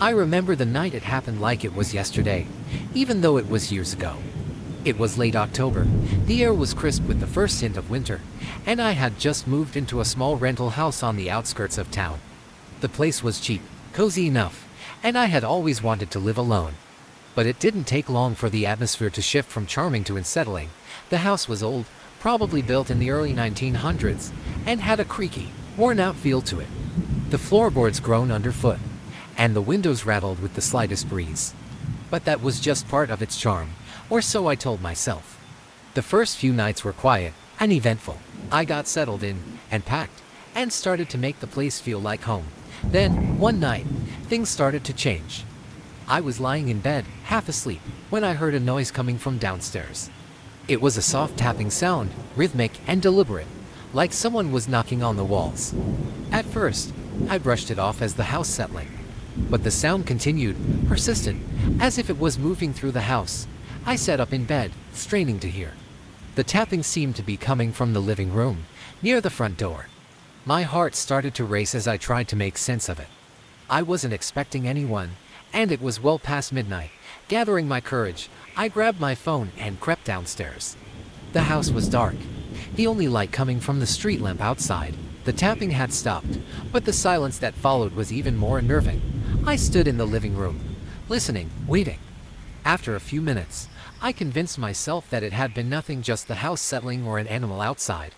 I remember the night it happened like it was yesterday, even though it was years ago. It was late October, the air was crisp with the first hint of winter, and I had just moved into a small rental house on the outskirts of town. The place was cheap, cozy enough, and I had always wanted to live alone. But it didn't take long for the atmosphere to shift from charming to unsettling. The house was old, probably built in the early 1900s, and had a creaky, worn-out feel to it. The floorboards groaned underfoot, and the windows rattled with the slightest breeze. But that was just part of its charm, or so I told myself. The first few nights were quiet, uneventful. I got settled in, and packed, and started to make the place feel like home. Then, one night, things started to change. I was lying in bed, half asleep, when I heard a noise coming from downstairs. It was a soft tapping sound, rhythmic and deliberate, like someone was knocking on the walls. At first, I brushed it off as the house settling. But the sound continued, persistent, as if it was moving through the house. I sat up in bed, straining to hear. The tapping seemed to be coming from the living room, near the front door. My heart started to race as I tried to make sense of it. I wasn't expecting anyone, and it was well past midnight. Gathering my courage, I grabbed my phone and crept downstairs. The house was dark, the only light coming from the street lamp outside. The tapping had stopped, but the silence that followed was even more unnerving. I stood in the living room, listening, waiting. After a few minutes, I convinced myself that it had been nothing, just the house settling or an animal outside.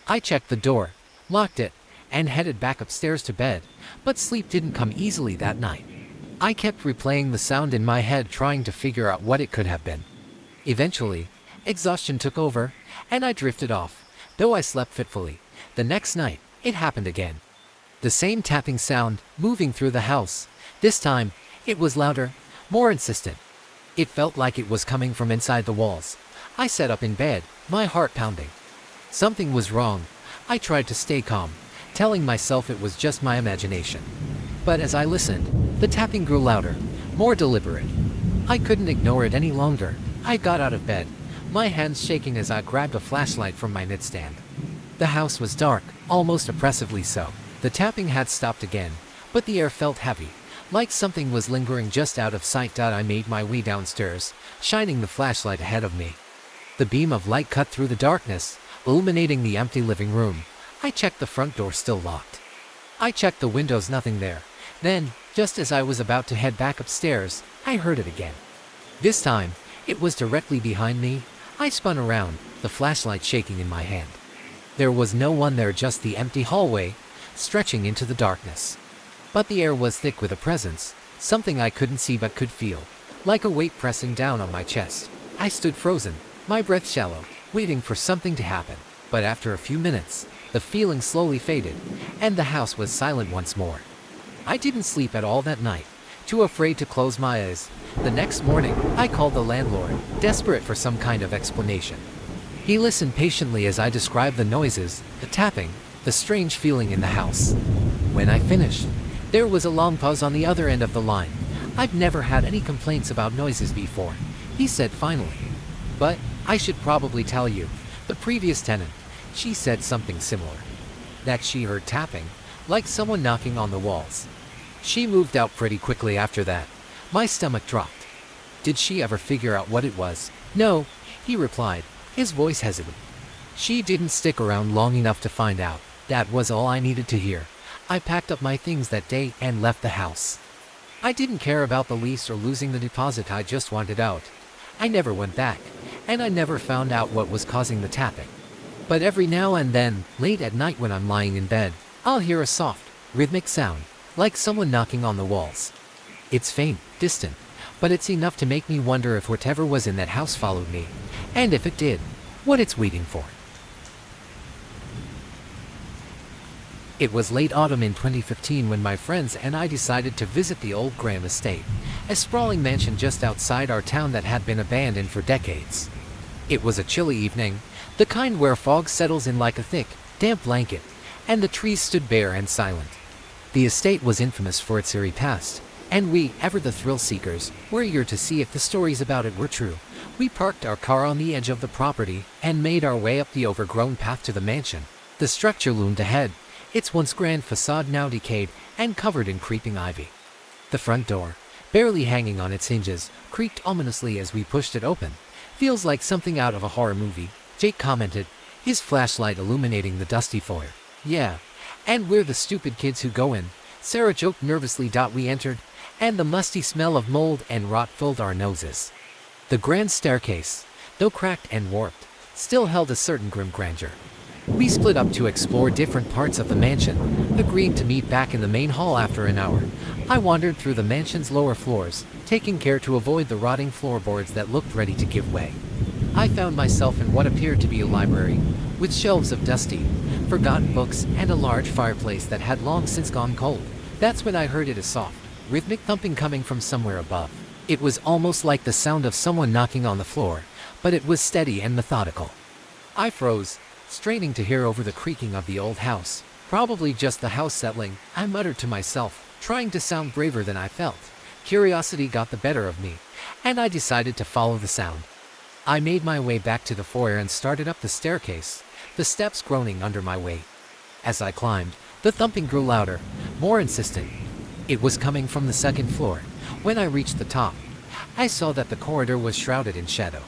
I checked the door, locked it, and headed back upstairs to bed, but sleep didn't come easily that night. I kept replaying the sound in my head, trying to figure out what it could have been. Eventually, exhaustion took over, and I drifted off, though I slept fitfully. The next night, it happened again. The same tapping sound, moving through the house. This time, it was louder, more insistent. It felt like it was coming from inside the walls. I sat up in bed, my heart pounding. Something was wrong. I tried to stay calm, telling myself it was just my imagination. But as I listened, the tapping grew louder, more deliberate. I couldn't ignore it any longer. I got out of bed, my hands shaking as I grabbed a flashlight from my nightstand. The house was dark, almost oppressively so. The tapping had stopped again, but the air felt heavy, like something was lingering just out of sight. I made my way downstairs, shining the flashlight ahead of me. The beam of light cut through the darkness, illuminating the empty living room. I checked the front door, still locked. I checked the windows, nothing there. Then, just as I was about to head back upstairs, I heard it again. This time, it was directly behind me. I spun around, the flashlight shaking in my hand. There was no one there, just the empty hallway, stretching into the darkness. But the air was thick with a presence, something I couldn't see but could feel, like a weight pressing down on my chest. I stood frozen, my breath shallow, waiting for something to happen. But after a few minutes, the feeling slowly faded, and the house was silent once more. I didn't sleep at all that night, too afraid to close my eyes. The next morning, I called the landlord, desperate for some kind of explanation. He listened patiently as I described the noises, the tapping, the strange feeling in the house. When I finished, there was a long pause on the other end of the line. "I've never had any complaints about noises before," he said finally. "But I should probably tell you, the previous tenant, she said something similar. That she heard tapping, like someone knocking on the walls. She moved out pretty quickly after that." My stomach dropped. "Did she ever figure out what it was?" "No," he replied, his voice hesitant. "She didn't stick around long enough to find out." That was all I needed to hear. I packed up my things that day and left the house. I didn't care about the lease or losing the deposit, I just wanted out. I never went back, and I never found out what was causing the tapping. But every now and then, late at night when I'm lying in bed, I'll hear a soft, rhythmic sound, like someone knocking on the walls. It's faint, distant, but it's enough to make me wonder if whatever was in that house followed me, and if it did, what it's waiting for. It was late autumn in 2015 when my friends and I decided to visit the old Graham estate, a sprawling mansion just outside our town that had been abandoned for decades. It was a chilly evening, the kind where fog settles in like a thick, damp blanket, and the trees stood bare and silent. The estate was infamous for its eerie past, and we, ever the thrill seekers, were eager to see if the stories about it were true. We parked our car on the edge of the property and made our way up the overgrown path to the mansion. The structure loomed ahead, its once grand facade now decayed and covered in creeping ivy. The front door, barely hanging on its hinges, creaked ominously as we pushed it open. "Feels like something out of a horror movie," Jake commented, his flashlight illuminating the dusty foyer. "Yeah, and we're the stupid kids who go in," Sarah joked nervously. We entered, and the musty smell of mold and rot filled our noses. The grand staircase, though cracked and warped, still held a certain grim grandeur. We split up to explore different parts of the mansion, agreeing to meet back in the main hall after an hour. I wandered through the mansion's lower floors, taking care to avoid the rotting floorboards that looked ready to give way. I found myself in what appeared to be a library, with shelves of dusty, forgotten books and a large fireplace that had long since gone cold. That's when I heard a soft, rhythmic thumping coming from somewhere above. It was almost like the sound of someone knocking on the floor, but it was steady and methodical. I froze, straining to hear over the creaking of the old house. "Probably just the house settling," I muttered to myself, trying to sound braver than I felt. Curiosity got the better of me, and I decided to follow the sound. I made my way back to the foyer and started up the staircase, the steps groaning under my weight. As I climbed, the thumping grew louder, more insistent. It was coming from the second floor. When I reached the top, I saw that the corridor was shrouded in shadow.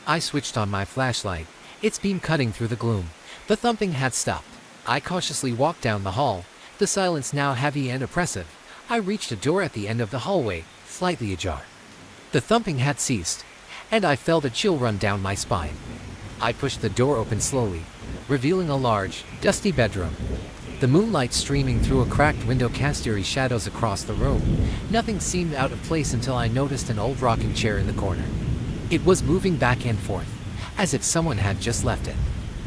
I switched on my flashlight, its beam cutting through the gloom. The thumping had stopped. I cautiously walked down the hall, the silence now heavy and oppressive. I reached a door at the end of the hallway, slightly ajar. The thumping had ceased, and I felt a chill run down my spine. I pushed the door open slowly, revealing a large, dusty bedroom. The moonlight streaming through a cracked window cast eerie shadows across the room. Nothing seemed out of place until I noticed an old rocking chair in the corner. It was moving back and forth, as if someone had just left it.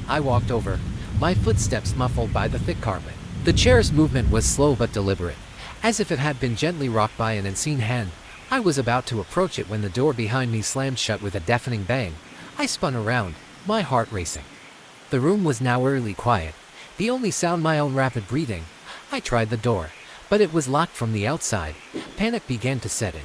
I walked over, my footsteps muffled by the thick carpet. The chair's movement was slow but deliberate, as if it had been gently rocked by an unseen hand. I was about to approach it when the door behind me slammed shut with a deafening bang. I spun around, my heart racing. The room was now eerily quiet, the only sound my own rapid breathing. I tried the door, but it was locked from the outside. Panic began to set in.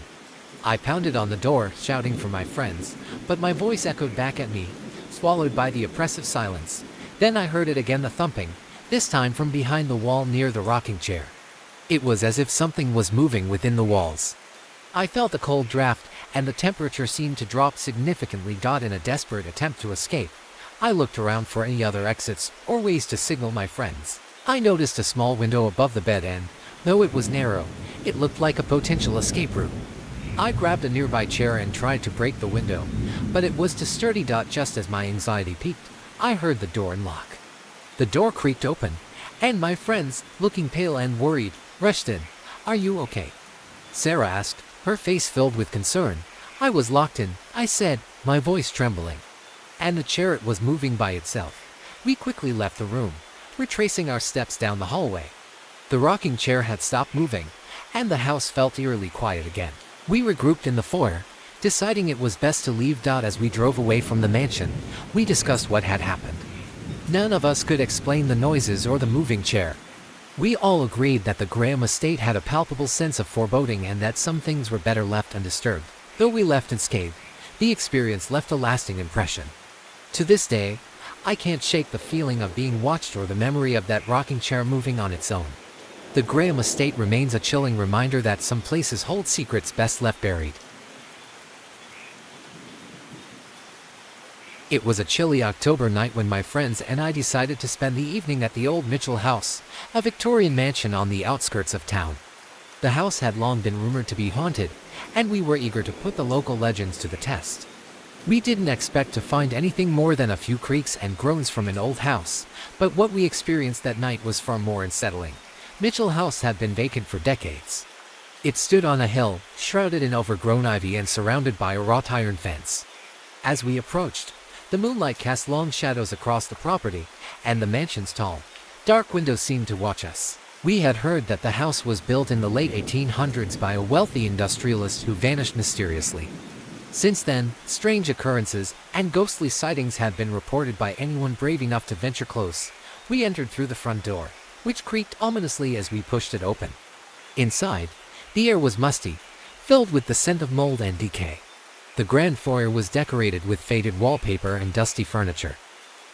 I pounded on the door, shouting for my friends, but my voice echoed back at me, swallowed by the oppressive silence. Then I heard it again, the thumping, this time from behind the wall near the rocking chair. It was as if something was moving within the walls. I felt a cold draft, and the temperature seemed to drop significantly. In a desperate attempt to escape, I looked around for any other exits or ways to signal my friends. I noticed a small window above the bed and, though it was narrow, it looked like a potential escape route. I grabbed a nearby chair and tried to break the window, but it was too sturdy. Just as my anxiety peaked, I heard the door unlock. The door creaked open, and my friends, looking pale and worried, rushed in. "Are you okay?" Sarah asked, her face filled with concern. "I was locked in," I said, my voice trembling. "And the chariot was moving by itself." We quickly left the room, retracing our steps down the hallway. The rocking chair had stopped moving, and the house felt eerily quiet again. We regrouped in the foyer, deciding it was best to leave. As we drove away from the mansion, we discussed what had happened. None of us could explain the noises or the moving chair. We all agreed that the Graham estate had a palpable sense of foreboding and that some things were better left undisturbed. Though we left unscathed, the experience left a lasting impression. To this day, I can't shake the feeling of being watched or the memory of that rocking chair moving on its own. The Graham estate remains a chilling reminder that some places hold secrets best left buried. It was a chilly October night when my friends and I decided to spend the evening at the old Mitchell house, a Victorian mansion on the outskirts of town. The house had long been rumored to be haunted, and we were eager to put the local legends to the test. We didn't expect to find anything more than a few creaks and groans from an old house, but what we experienced that night was far more unsettling. Mitchell House had been vacant for decades. It stood on a hill, shrouded in overgrown ivy and surrounded by a wrought iron fence. As we approached, the moonlight cast long shadows across the property, and the mansion's tall, dark windows seemed to watch us. We had heard that the house was built in the late 1800s by a wealthy industrialist who vanished mysteriously. Since then, strange occurrences and ghostly sightings had been reported by anyone brave enough to venture close. We entered through the front door, which creaked ominously as we pushed it open. Inside, the air was musty, filled with the scent of mold and decay. The grand foyer was decorated with faded wallpaper and dusty furniture.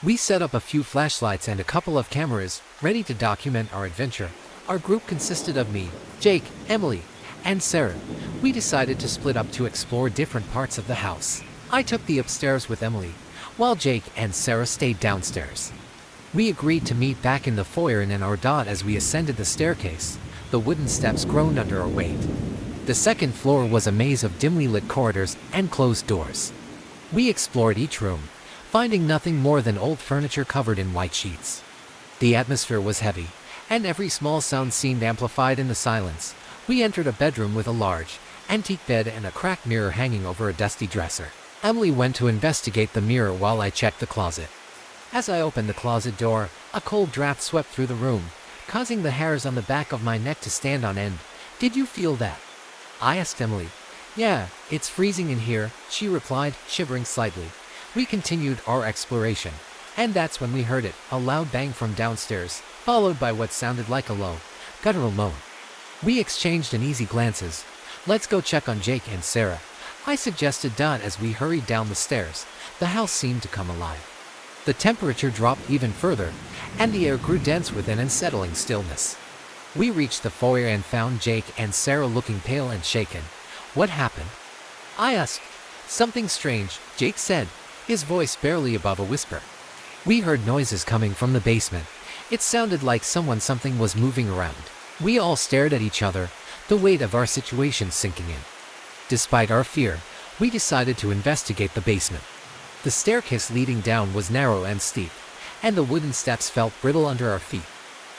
We set up a few flashlights and a couple of cameras, ready to document our adventure. Our group consisted of me, Jake, Emily, and Sarah, we decided to split up to explore different parts of the house. I took the upstairs with Emily, while Jake and Sarah stayed downstairs. We agreed to meet back in the foyer in an hour. As we ascended the staircase, the wooden steps groaned under our weight. The second floor was a maze of dimly lit corridors and closed doors. We explored each room, finding nothing more than old furniture covered in white sheets. The atmosphere was heavy, and every small sound seemed amplified in the silence. We entered a bedroom with a large, antique bed and a cracked mirror hanging over a dusty dresser. Emily went to investigate the mirror while I checked the closet. As I opened the closet door, a cold draft swept through the room, causing the hairs on the back of my neck to stand on end. "Did you feel that?" I asked Emily. "Yeah, it's freezing in here," she replied, shivering slightly. We continued our exploration, and that's when we heard it, a loud bang from downstairs, followed by what sounded like a low, guttural moan. We exchanged uneasy glances. "Let's go check on Jake and Sarah," I suggested. As we hurried down the stairs, the house seemed to come alive. The temperature dropped even further, and the air grew dense with an unsettling stillness. We reached the foyer and found Jake and Sarah looking pale and shaken. "What happened?" I asked. "Something strange," Jake said, his voice barely above a whisper. "We heard noises coming from the basement. It sounded like something was moving around." We all stared at each other, the weight of our situation sinking in. Despite our fear, we decided to investigate the basement. The staircase leading down was narrow and steep, and the wooden steps felt brittle under our feet.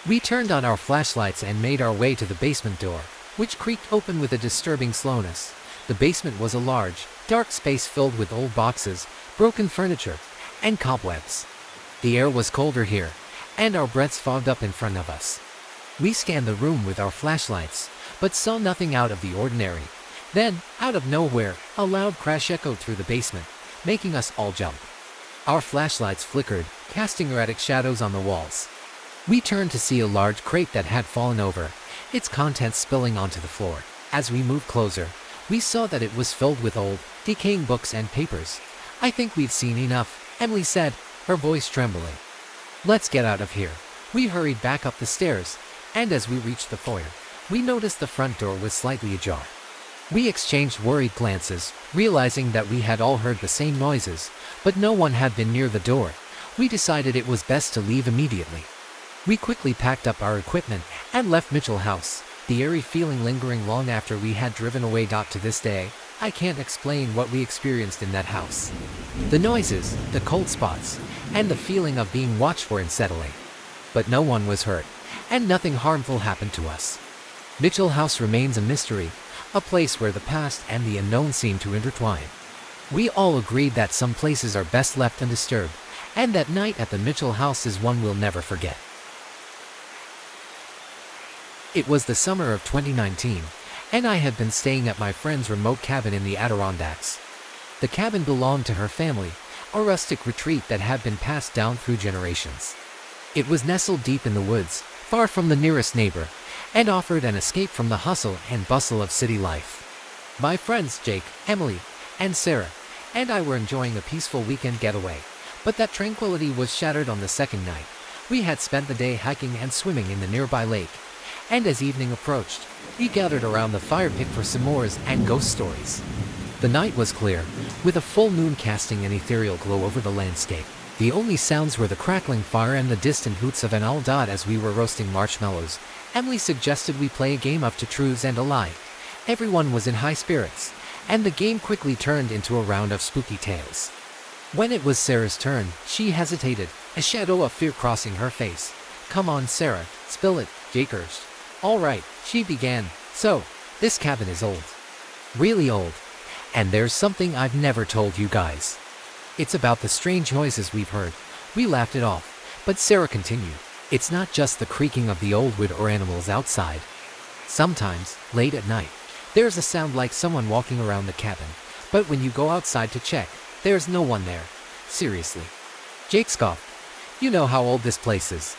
We turned on our flashlights and made our way to the basement door, which creaked open with a disturbing slowness. The basement was a large, dark space filled with old boxes, broken furniture, and cobwebs. The air was colder here, and our breaths fogged up in front of us. We scanned the room with our flashlights, but saw nothing out of the ordinary. Then, out of nowhere, a loud crash echoed through the basement, making us all jump. Our flashlights flickered, casting erratic shadows on the walls. We turned to see a large crate that had fallen over, its contents spilling onto the floor. As we moved closer, we saw that it was filled with old, decaying books and papers. "I think we've seen enough," Emily said, her voice trembling. "Let's get out of here." We hurried back up the stairs, and as we reached the foyer, we noticed the front door was slightly ajar. We exchanged worried glances, realizing that we had all heard the same noises, but no one had been near the door. We decided it was best to leave immediately. We quickly packed up our equipment and left Mitchell House, the eerie feeling lingering long after we had driven away. To this day, I can't explain what we experienced in that house. The noises, the cold spots, and the feeling of being watched were unsettling. But no one was hurt, and nothing harmful happened to us. Mitchell House remains a mystery, a place where the past and the unknown seem to intertwine. We all agreed that some places are best left undisturbed, and that night at the Mitchell House is one we'll never forget. It was the summer of 2019, and I had been staying at my friend's remote cabin in the Adirondacks. The cabin belonged to her family, a rustic retreat that had been passed down through generations. It was nestled deep in the woods, far from the nearest neighbor, and offered an escape from the hustle and bustle of city life. My friends Jake, Emily, and Sarah, and I were enjoying a peaceful weekend getaway, but that tranquility was shattered on the second night. We had spent the day hiking and swimming in the nearby lake, and as evening approached, we gathered around the fire pit for s'mores and ghost stories. The night was clear, with a full moon casting an ethereal glow over the landscape. The only sounds were the crackling fire and the distant hoots of an owl. As we were roasting marshmallows, Emily suggested we play a game of two truths and a lie. Everyone was in high spirits, and the game quickly turned into a round of spooky tales. When it was Sarah's turn, she hesitated, a shadow of fear crossing her face. "Come on, Sarah, spill it," Jake urged. "All right," she began. "So, this cabin is old. Really old. And there's something I've never told you guys. It's about the strange noises we've heard." We laughed it off, but Sarah continued. "It's not just the creaking of the old wood or animals outside. Sometimes, late at night, there's a sound like someone walking around the cabin, but when you go outside to check, there's no one there. Seriously." Jake scoffed. "You know how old this place is."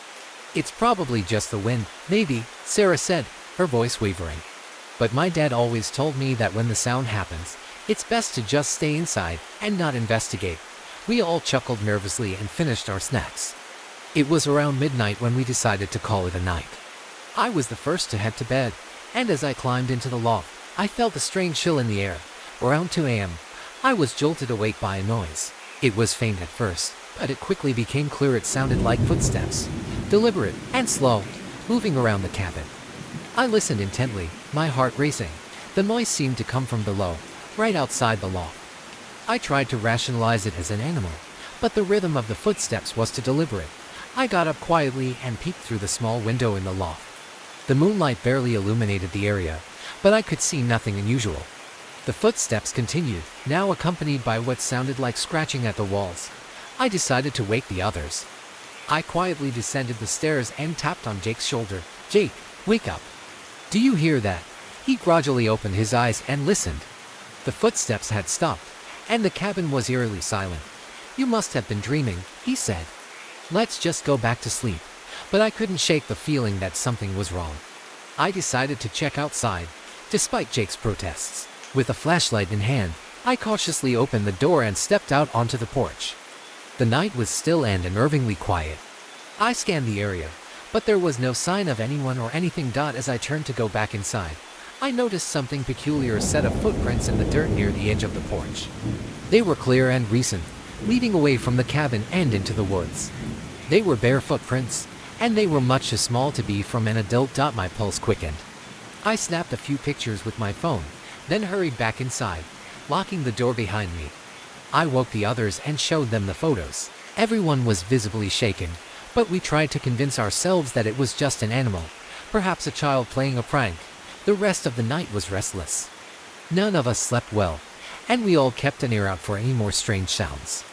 "It's probably just the wind, maybe," Sarah said, her voice wavering. "But my dad always told me that when the sound happens, it's best to just stay inside and not investigate." We all chuckled nervously and finished our snacks. It was around midnight when we decided to call it a night. I was the first to head to bed, and as I climbed into the loft, I felt a strange chill in the air. Around 2 a.m., I was jolted awake by a noise. It was faint at first, but it quickly became clear. It sounded like footsteps, deliberate and slow, moving around the cabin. I listened intently, my heart racing. The noise seemed to come from below, right outside the loft. I tried to rationalize it as an animal, but the rhythm of the footsteps was too deliberate. I got up quietly and peeked through the small window in the loft. The moonlight barely illuminated the area, but I could see nothing unusual. The footsteps continued, now accompanied by what sounded like scratching at the walls. I decided to wake the others. I quietly descended the stairs and tapped on Jake's shoulder. "Jake, wake up. Do you hear that?" He gradually opened his eyes and listened. The footsteps had stopped, and the cabin was eerily silent. "You must have been dreaming," he said. "Let's just go back to sleep." But I couldn't shake the feeling that something was wrong. I decided to check outside, despite Jake's protests. With a flashlight in hand, I cautiously opened the door and stepped out onto the porch. The night was still and unnervingly quiet. I scanned the area, but there was no sign of anyone or anything. As I turned to go back inside, I noticed something peculiar: a set of footprints in the dirt near the edge of the porch. They were clear and recent, leading away from the cabin and into the woods. They were bare footprints, and they were much too small to be from an adult. My pulse quickened. I snapped a few pictures with my phone, then hurried back inside, locking the door behind me. I woke the others and showed them the photos. Everyone was visibly shaken, but we tried to convince ourselves that it was just an animal, perhaps a child playing a prank. The rest of the night was restless. None of us slept well, and we all kept an ear out for any more strange sounds.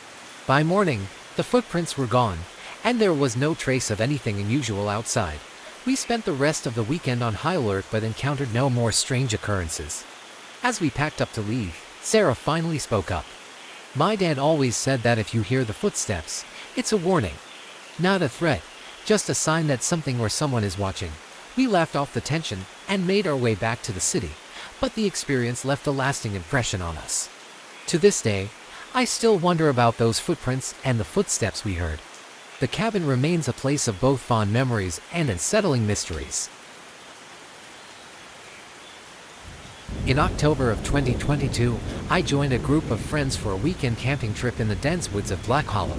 By morning, the footprints were gone, and there was no trace of anything unusual outside. We spent the rest of the weekend on high alert but encountered no more strange occurrences. As we packed up to leave, Sarah finally spoke up. "My dad always said that if you hear the footsteps, it's a warning. Not a threat, just a sign that something or someone is watching." We laughed off the tension and made our way back to the city, but the experience left a lasting impression on us. To this day, I still wonder about those footprints and the footsteps we heard. The cabin remains a place of both fond memories and unsettling mysteries. In October of 2022, I joined a group of friends for a weekend camping trip in the dense woods of Black Hollow.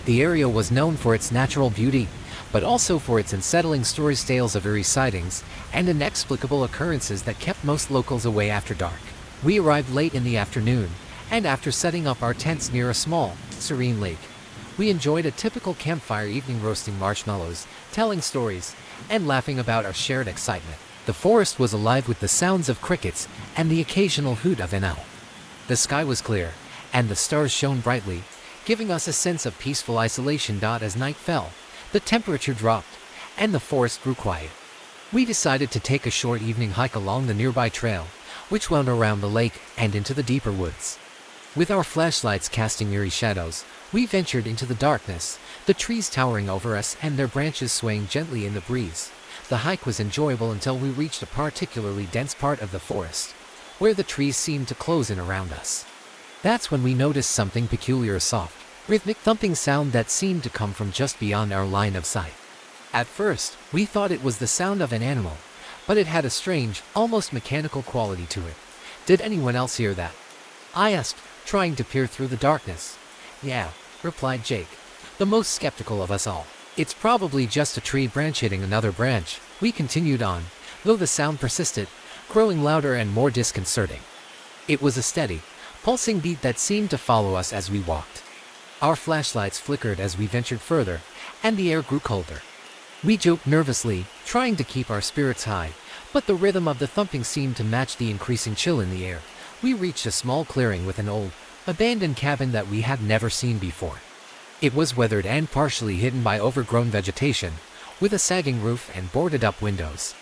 The area was known for its natural beauty, but also for its unsettling stories, tales of eerie sightings, and inexplicable occurrences that kept most locals away after dark. We arrived late in the afternoon, and after setting up our tents near a small, serene lake, we enjoyed a typical campfire evening, roasting marshmallows, telling stories, and laughing about our shared excitement. The forest was alive with the sounds of crickets and the occasional hoot of an owl. The sky was clear, and the stars shone brightly, giving us a sense of peaceful isolation. As night fell, the temperature dropped, and the forest grew quiet. We decided to take a short evening hike along the nearby trail, which wound around the lake and into the deeper woods. With our flashlights casting eerie shadows, we ventured into the darkness, the trees towering over us and their branches swaying gently in the breeze. The hike was enjoyable until we reached a particularly dense part of the forest, where the trees seemed to close in around us. That's when we noticed something peculiar: a soft, rhythmic thumping sound that seemed to come from just beyond our line of sight. At first, we thought it was the sound of an animal, but it had a strange, almost mechanical quality to it. "Did anyone else hear that?" I asked, trying to peer through the darkness. "Yeah," replied Jake, the most skeptical of us all. "It's probably just a tree branch hitting another branch." We continued on, though the sound persisted, growing louder and more disconcerting. It was a steady, pulsing beat that seemed to follow us as we walked. Our flashlights flickered as we ventured further, and the air grew colder. We joked nervously, trying to keep our spirits high, but the rhythm of the thumping seemed to match the increasing chill in the air. We reached a small clearing with an old, abandoned cabin that we had never seen before. It was weathered and partially hidden by overgrown vegetation, with a sagging roof and boarded-up windows.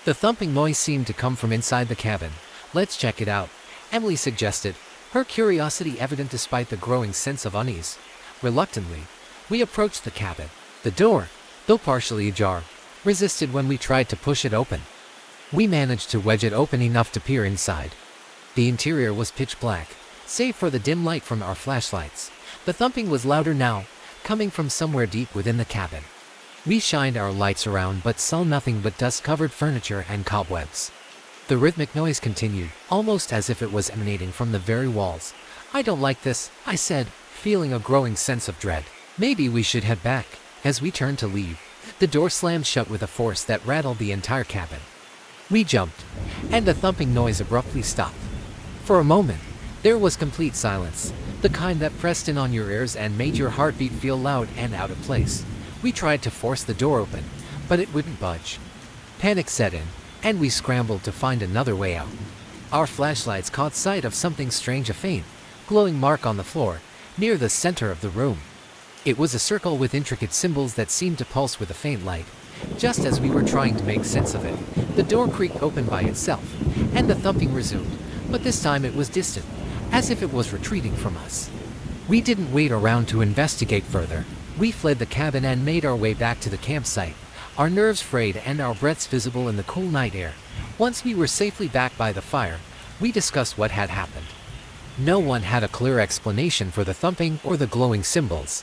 The thumping noise seemed to come from inside the cabin. "Let's check it out," Emily suggested, her curiosity evident despite the growing sense of unease. Reluctantly, we approached the cabin. The door, though partially ajar, resisted when we tried to push it open. We managed to wedge it open enough to peer inside. The interior was pitch black, save for the dim light from our flashlights. The thumping was louder now, coming from somewhere deep within the cabin. We shined our lights around but saw nothing but dust-covered furniture and cobwebs. The rhythmic noise continued, almost as if it was emanating from the very walls. "I don't like this," I said, feeling a growing sense of dread. "Maybe we should head back." As we turned to leave, the door slammed shut with a force that rattled the entire cabin. We jumped, and the thumping noise abruptly stopped. For a moment, there was complete silence, the kind that pressed in on your ears and made your heartbeat feel loud and out of place. We tried to force the door open, but it wouldn't budge. Panic set in, and we scrambled to find another way out. Our flashlights caught sight of something strange, a faint, glowing mark on the floor, near the center of the room. It was a circle with intricate symbols that seemed to pulse with a faint light. Just as we were trying to make sense of it, the door creaked open by itself, and the thumping resumed, but this time it was distant, as if it was retreating from us. We didn't wait around to investigate further. We fled the cabin and made our way back to the campsite, our nerves frayed and our breaths visible in the cool night air. Once we were safely back by the fire, we discussed what had happened. No one had a clear explanation for the thumping or the glowing symbols.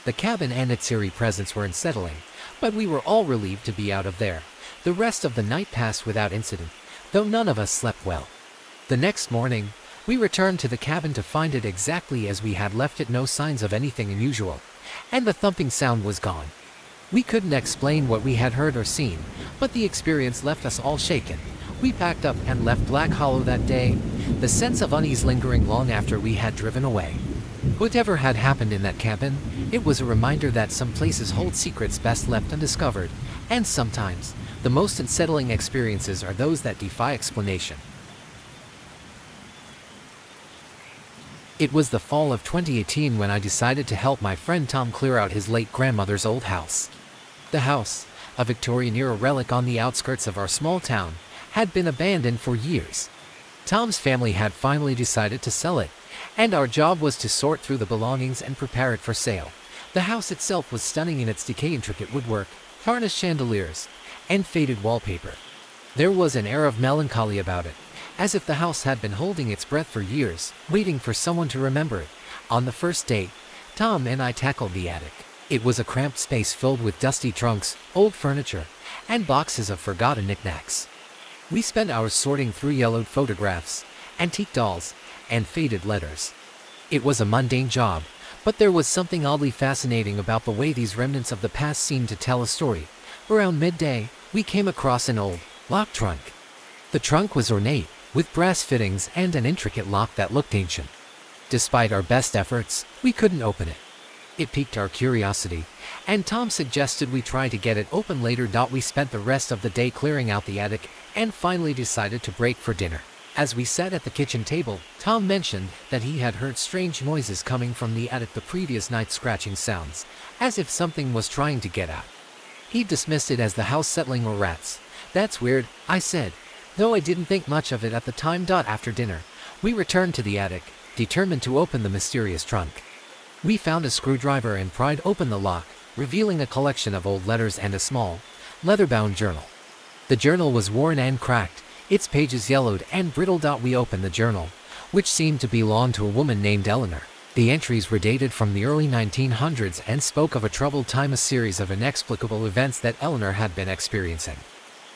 The cabin and its eerie presence were unsettling, but we were all relieved to be out of there. The rest of the night passed without incident, though none of us slept well. The next morning, we returned to the cabin to find it exactly as we had left it, no signs of anything unusual, and the thumping sound was gone. We couldn't explain what we had heard or seen, but the experience left us all shaken. We packed up and left Black Hollow that day, the sense of unease lingering long after we had driven away. Whatever had happened in that cabin, it was a reminder that some places hold secrets best left undiscovered, and sometimes, the most unsettling experiences are those that defy explanation. It was the fall of 2018 when I decided to help my friend Tom clear out his late grandmother's old house. The house, a Victorian-era relic on the outskirts of our small town, had been abandoned for years. Tom's family had finally decided to sell it, and our job was to sort through the belongings and prepare it for sale. The house itself was stunning in its decay, intricate woodwork, tarnished chandeliers, and faded wallpaper. There was an air of melancholy about it, as if the house had been holding its breath for years, waiting for someone to remember it. On the first day, Tom and I tackled the attic. It was a cramped space filled with dusty trunks, old furniture, and boxes of forgotten knickknacks. We spent hours sorting through yellowed photographs, antique dolls, and faded letters. It was a mundane job, but there was something oddly fascinating about the way these remnants of the past seemed to tell a story. Around midday, we came across an old, locked trunk. The trunk was ornate, with brass fittings and an intricate lock that looked ancient. Despite our best efforts, we couldn't open it. It piqued our curiosity, and Tom suggested we try to get it open later. We spent the rest of the day clearing out the attic, and finally decided to break for dinner. As we sat at the kitchen table, Tom mentioned that he had heard strange noises coming from the attic the previous night, scratching sounds, as if something was trying to get out. He dismissed it as the house settling or rats. "That's weird," I said, though I didn't think much of it at the time. After dinner, we returned to the attic, determined to open the mysterious trunk. We found a screwdriver and pried open the lock, revealing a collection of old letters and a small, leather-bound journal. The journal was worn and cracked, its pages yellowed and brittled. We opened the journal, which seemed to belong to a woman named Eleanor. The entries were dated from the early 1900s and spoke of a troubled time, a series of inexplicable events that Eleanor had been experiencing.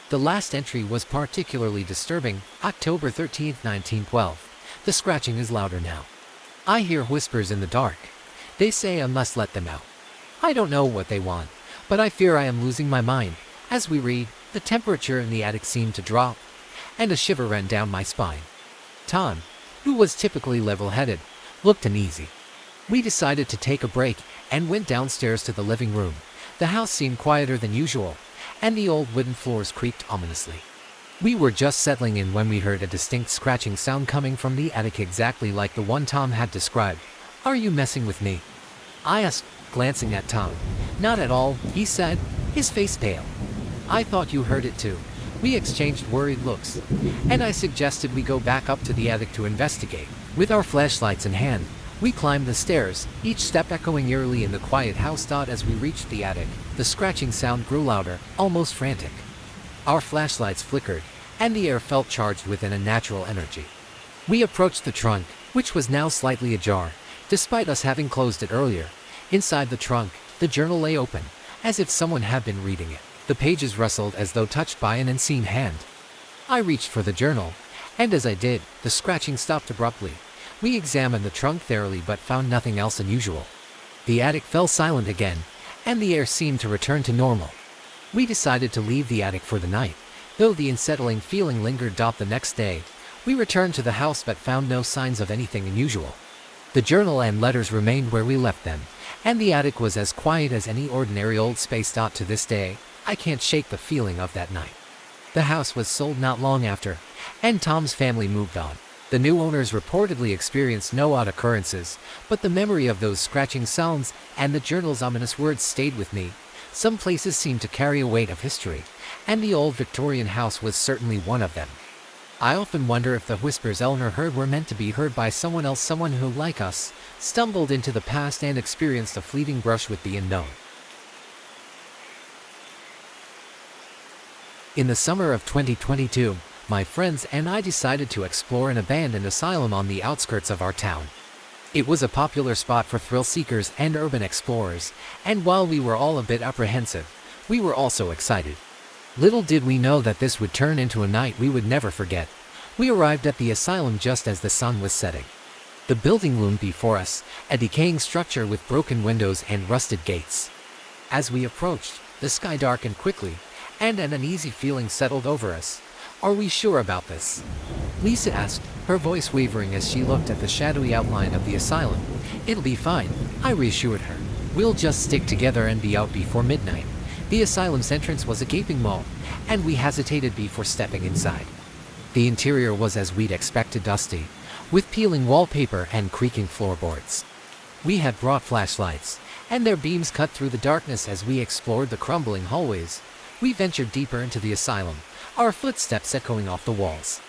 The last entry was particularly disturbing. October 13, 1912. "The scratching is louder now. I hear whispers in the dark. They say I must let them out. I don't know what they want, but I fear I am losing my mind." As we read, the temperature in the attic seemed to drop, and a shiver ran down my spine. Tom, who was typically level-headed, looked uneasy. We decided to take a break and went downstairs to the living room. The house seemed quieter than usual, and the old wooden floors creaked ominously. We were just settling in when we heard a distinct scratching sound coming from the attic, exactly like the one Tom had described. "Are you messing with me?" I asked, glancing at Tom. "Not at all," he said, his face pale. "I thought you heard it too." We exchanged worried looks, and I suggested we go back up to the attic to investigate. With our flashlights in hand, we climbed the stairs, each step echoing eerily in the quiet house. As we reached the attic, the scratching sound grew louder, almost frantic. Our flashlights flickered, and the air felt charged with an unnatural energy. We approached the trunk, which was now slightly ajar, despite us having closed it earlier. Inside the trunk, the journal lay open, as if someone had been reading it. The pages rustled as though touched by an unseen hand. I reached for the journal, and as I did, the scratching stopped abruptly. We examined the trunk thoroughly but found nothing else unusual. The attic fell silent again, and the air seemed to return to normal. We decided to leave the attic for the night, though the unsettling feeling lingered. The next day, we returned to the house but found no signs of anything unusual. The journal and letters remained where we left them, and the attic was as quiet as any ordinary old space. To this day, I can't shake the feeling of that night. The house was sold not long after, and Tom's family moved on. The new owners reportedly experienced no odd occurrences, but the memory of those scratching sounds and the journal's ominous words stayed with me. Some places seem to carry a weight of history, and the old Victorian house was certainly one of them. I often wonder if the whispers Eleanor heard were meant to be heard by someone else, someone who, like us, stumbled into the past and experienced a fleeting brush with the unknown. In the summer of 2022, my friends and I decided to explore an abandoned asylum on the outskirts of our town. It was a popular spot for thrill seekers and urban explorers, and while we were all a bit apprehensive, we were also excited. Little did we know that this would turn into a night we would never forget. We arrived at the asylum just as the sun was setting. The building loomed before us, a decaying structure with broken windows and rusted gates. As we approached, the sky darkened quickly, and an uneasy feeling settled over us. "Are we sure about this?" Lisa asked, her voice wavering as she looked at the shadowy outline of the asylum. "It'll be fine," I reassured her. "We'll just stick together and be out before midnight." The asylum's entrance was a gaping maw, and we hesitated before stepping inside. The interior was as we'd expected, dusty, with peeling wallpaper and creaking floorboards. We had brought flashlights, and their beams cut through the darkness as we explored the crumbling hallways. We ventured deeper into the asylum, our footsteps echoing off the walls.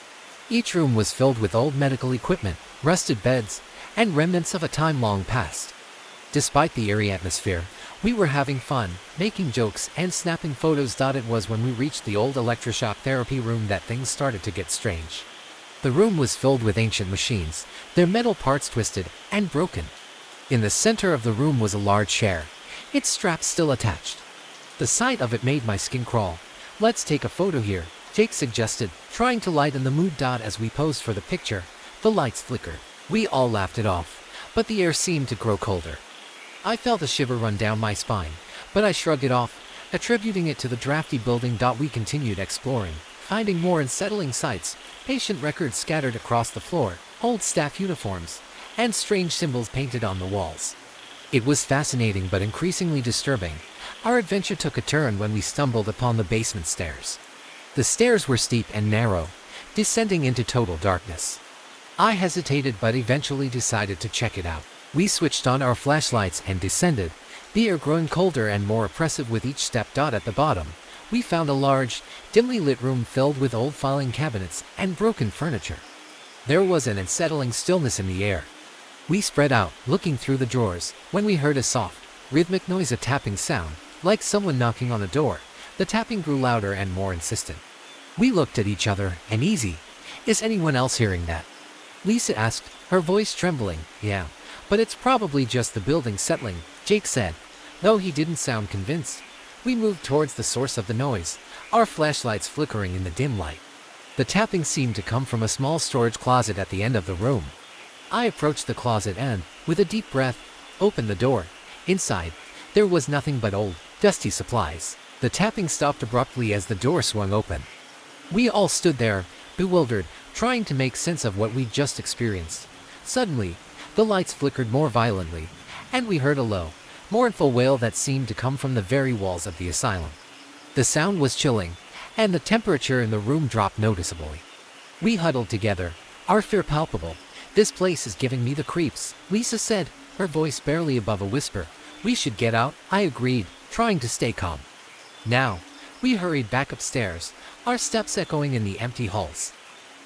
Each room was filled with old medical equipment, rusted beds, and remnants of a time long past. Despite the eerie atmosphere, we were having fun, making jokes and snapping photos. It was when we reached the old electroshock therapy room that things started to get strange. The room was filled with ancient machines, their metal parts twisted and broken. In the center of the room was a large chair, its straps still attached. The sight of it made my skin crawl. "Let's take a photo here," Jake suggested, trying to lighten the mood. As we posed for the picture, the lights flickered. We all laughed it off, but the air seemed to grow colder. I felt a shiver run down my spine, but I shrugged it off, attributing it to the drafty building. We continued exploring, finding more unsettling sights, patient records scattered across the floor, old staff uniforms, and strange symbols painted on the walls. It was fascinating but increasingly disturbing. Our adventure took a turn when we stumbled upon the basement stairs. The stairs were steep and narrow, descending into total darkness. I hesitated but eventually decided to check it out. We switched on our flashlights and descended, the air growing colder and more oppressive with each step. At the bottom, we found a large, dimly lit room filled with old filing cabinets and broken furniture. There was an unsettling stillness in the air. We spread out, looking through the drawers, when we heard a soft, rhythmic noise, a tapping sound, like someone knocking on a door. The tapping grew louder and more insistent. We looked at each other, uneasy. "Is anyone else hearing that?" Lisa asked, her voice trembling. "Yeah, but it's probably just the building settling," Jake said, though he didn't sound convinced. We moved towards the source of the noise, our flashlights flickering in the dim light. The tapping seemed to come from a small storage closet at the end of the room. I approached the closet and, with a deep breath, opened the door. Inside, there was nothing but old, dusty supplies. The tapping stopped abruptly as the door swung open. We all stood there, bewildered, trying to make sense of what we'd just experienced. Suddenly, the lights flickered more violently, and we heard a low, mournful wail that seemed to come from the very walls of the asylum. The sound was chilling, and the temperature in the room dropped noticeably. We huddled together, our fear palpable. "This place is giving me the creeps," Lisa said, her voice barely above a whisper. "We should get out," I agreed, trying to stay calm. Now, we hurried back upstairs, our steps echoing in the empty halls.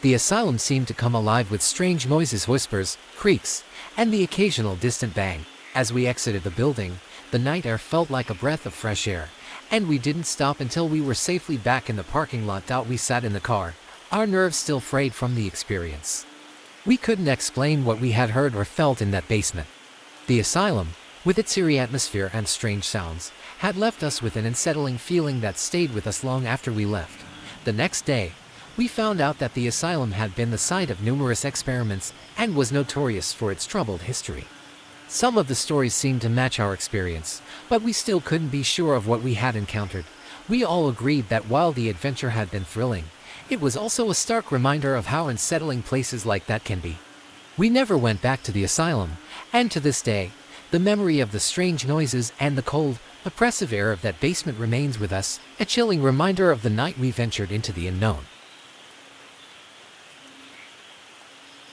The asylum seemed to come alive with strange noises, whispers, creaks, and the occasional distant bang. As we exited the building, the night air felt like a breath of fresh air, and we didn't stop until we were safely back in the parking lot. We sat in the car, our nerves still frayed from the experience. We couldn't explain what we had heard or felt in that basement. The asylum, with its eerie atmosphere and strange sounds, had left us with an unsettling feeling that stayed with us long after we left. The next day, We found out that the asylum had been the site of numerous experiments and was notorious for its troubled history. Some of the stories seemed to match our experience, but we still couldn't be sure of what we had encountered. We all agreed that while the adventure had been thrilling, it was also a stark reminder of how unsettling places like that can be. We never went back to the asylum, and to this day, the memory of the strange noises and the cold, oppressive air of that basement remains with us, a chilling reminder of the night we ventured into the unknown.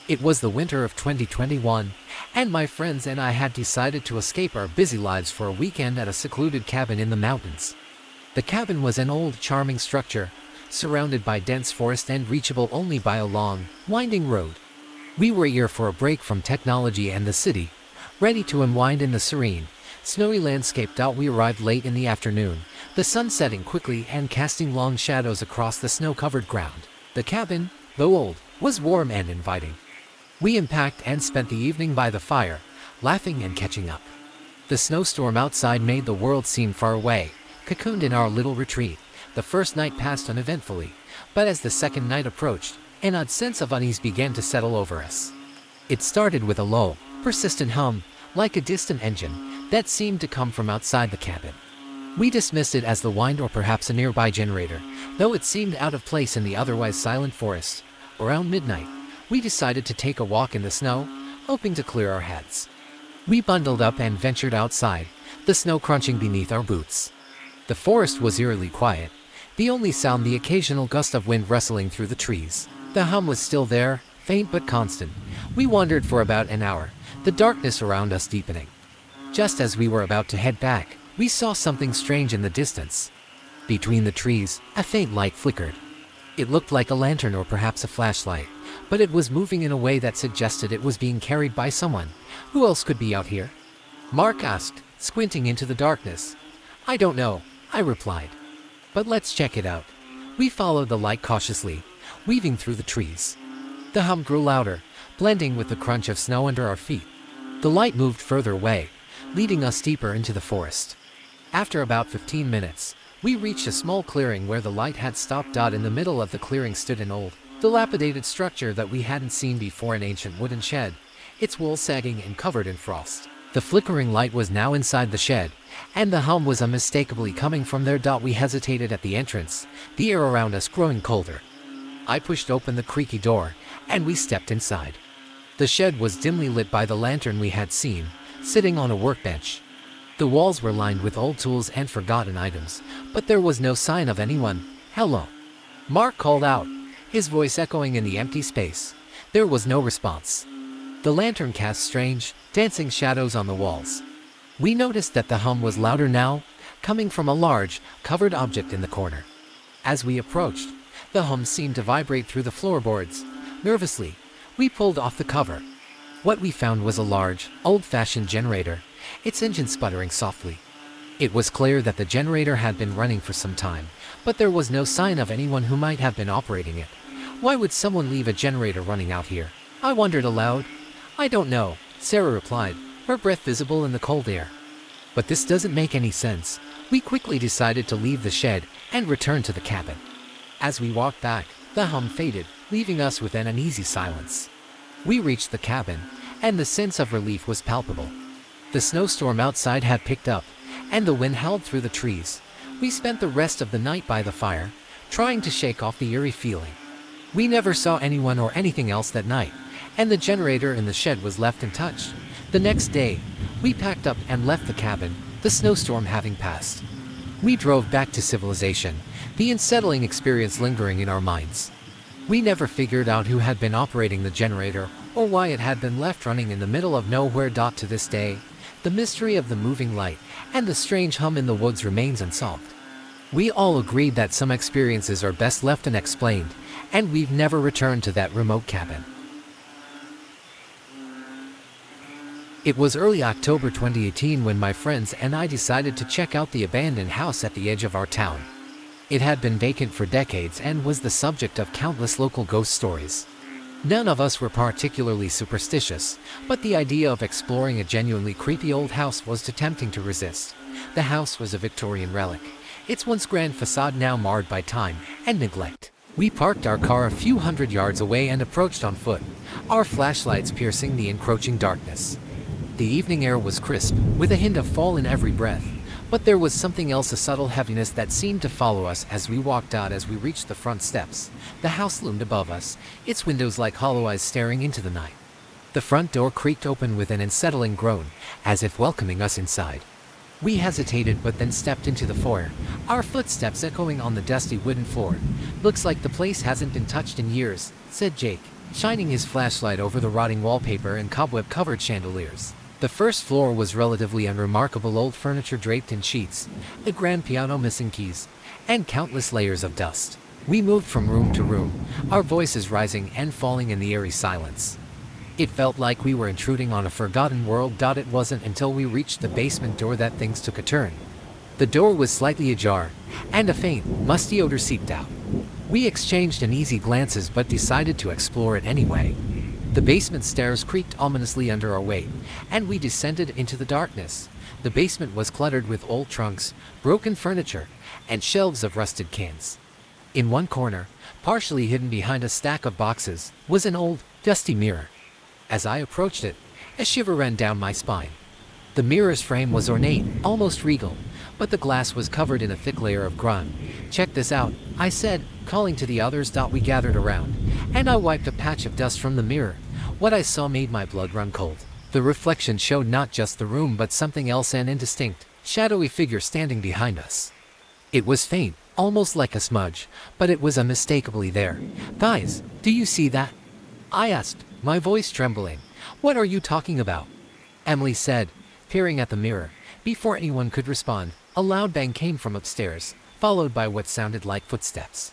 It was the winter of 2021, and my friends and I had decided to escape our busy lives for a weekend at a secluded cabin in the mountains. The cabin was an old, charming structure, surrounded by dense forest and reachable only by a long, winding road. We were here for a break from technology and the city, ready to unwind in the serene, snowy landscape. We arrived late in the afternoon, the sun setting quickly and casting long shadows across the snow-covered ground. The cabin, though old, was warm and inviting. We unpacked and spent the evening by the fire, laughing and catching up. The snowstorm outside made the world seem far away, cocooned in our little retreat. The first night passed uneventfully, but as the second night approached, an odd sense of unease began to settle over us. It started with a low, persistent hum, like a distant engine, that seemed to come from outside the cabin. We dismissed it as the wind or perhaps a nearby generator, though it seemed out of place in the otherwise silent forest. Around midnight, we decided to take a walk in the snow, hoping to clear our heads. We bundled up and ventured outside, the snow crunching beneath our boots. The forest was eerily quiet, the only sound the occasional gust of wind rustling through the trees. The hum was still there, faint but constant. We wandered for about an hour, the darkness around us deepening. Just as we were about to head back, we saw something strange in the distance. Between the trees, a faint light flickered. It looked like a lantern or perhaps a flashlight, but it was moving in a way that suggested it was being carried by someone. Who else could be out here? Mark asked, squinting into the darkness. I don't know, I replied. But let's check it out. We followed the light cautiously, weaving through the trees. The hum grew louder, blending with the crunch of snow under our feet. The light moved further away, leading us deeper into the forest. After about 15 minutes, we reached a small clearing where the light had stopped. In the middle of the clearing stood an old, dilapidated structure that we hadn't seen before, an ancient wooden shed, its walls sagging and covered in frost. The flickering light was now inside the shed, and the hum was unmistakably coming from there. We hesitated at the entrance, the air around us growing colder. I pushed open the creaky door, and we stepped inside. The shed was dimly lit by the lantern we had seen, sitting on a workbench. The walls were lined with old tools and forgotten items, but there was no sign of anyone. Hello, Mark called out, his voice echoing in the empty space. There was no response. The lantern cast strange, dancing shadows on the walls. We noticed that the hum was louder now, coming from a large, covered object in the corner. As we approached, the hum seemed to vibrate through the floorboards. Nervously, we pulled off the cover. What we found was a large, old-fashioned generator, its engine sputtering softly. It was clear that the generator had been running for some time, but there was no sign of anyone who might have been operating it. Why would someone leave a generator running out here? I wondered aloud. I don't know, Sarah replied, her breath visible in the cold air. But this doesn't make any sense. We quickly decided to leave the shed and return to the cabin. As we walked back, the hum faded, leaving us with an uneasy silence. We reached the cabin, and the sense of relief was palpable. The snowstorm outside had picked up, and the wind howled through the trees. We spent the rest of the night by the fire, trying to shake off the eerie feeling. We never saw anyone or anything else that night, and the generator in the shed was left untouched. The next day, we packed up and left the cabin, the snowstorm having passed. We drove back to civilization, the unsettling experience lingering in our minds. We never figured out who had been operating the generator or why it had been left running in the middle of nowhere. To this day, the mystery of the moving light and the strange hum in the woods remains unsolved. We all agreed that some experiences are best left unexplained, and we've never returned to that remote cabin. It was early October 2018 when my friends and I decided to check out the abandoned house at the edge of our town. It had been vacant for decades and was the subject of countless local ghost stories. None of us were particularly superstitious, but the idea of exploring a genuinely creepy old house was too tempting to resist. The house was a Victorian relic, its once grand facade now marred by time and neglect. We parked our car a few hundred yards away and approached on foot, our flashlights piercing the encroaching darkness. The evening air was crisp, with a hint of fall in every breath, but there was something else, a subtle heaviness that seemed to follow us as we walked out. As we reached the front steps, the house loomed above us, its windows like hollow eyes staring into the night. The front door creaked open with an unsettling groan, as if welcoming us inside. We hesitated but then stepped into the foyer, our footsteps echoing on the dusty wooden floor. "Looks like the place hasn't been touched in years," said Jake, shining his flashlight over the rotting wallpaper and cobweb-covered chandeliers. The first floor was relatively unremarkable: old furniture draped in sheets, a grand piano missing keys, and countless layers of dust. We moved from room to room, our voices rising and falling in the eerie silence. It felt like we were intruding on a forgotten world. It wasn't until we reached the basement door that things took a turn. The door was slightly ajar, and a faint, musty odor seeped out. We exchanged uneasy glances but decided to explore it anyway. The basement stairs creaked ominously under our weight, and we descended into the darkness. The basement was cluttered with old trunks, broken furniture, and shelves of rusted cans. In one corner, partially hidden behind a stack of boxes, was an old, dusty mirror. As I approached it, a shiver ran down my spine. The mirror's frame was ornate, almost regal, but the glass was covered in a thick layer of grime. "Check this out," I said, calling to the others. We gathered around, and I wiped a patch of dust from the mirror. What I saw made my blood run cold. The reflection showed not just the room but something else, an indistinct, shadowy figure standing behind us. It was faint, almost like a smudge, but it was unmistakably there. "Guys, do you see that?" I asked, my voice trembling. "What are you talking about?" Emily said, peering at the mirror. Before anyone could respond, a loud bang came from upstairs, followed by what sounded like footsteps.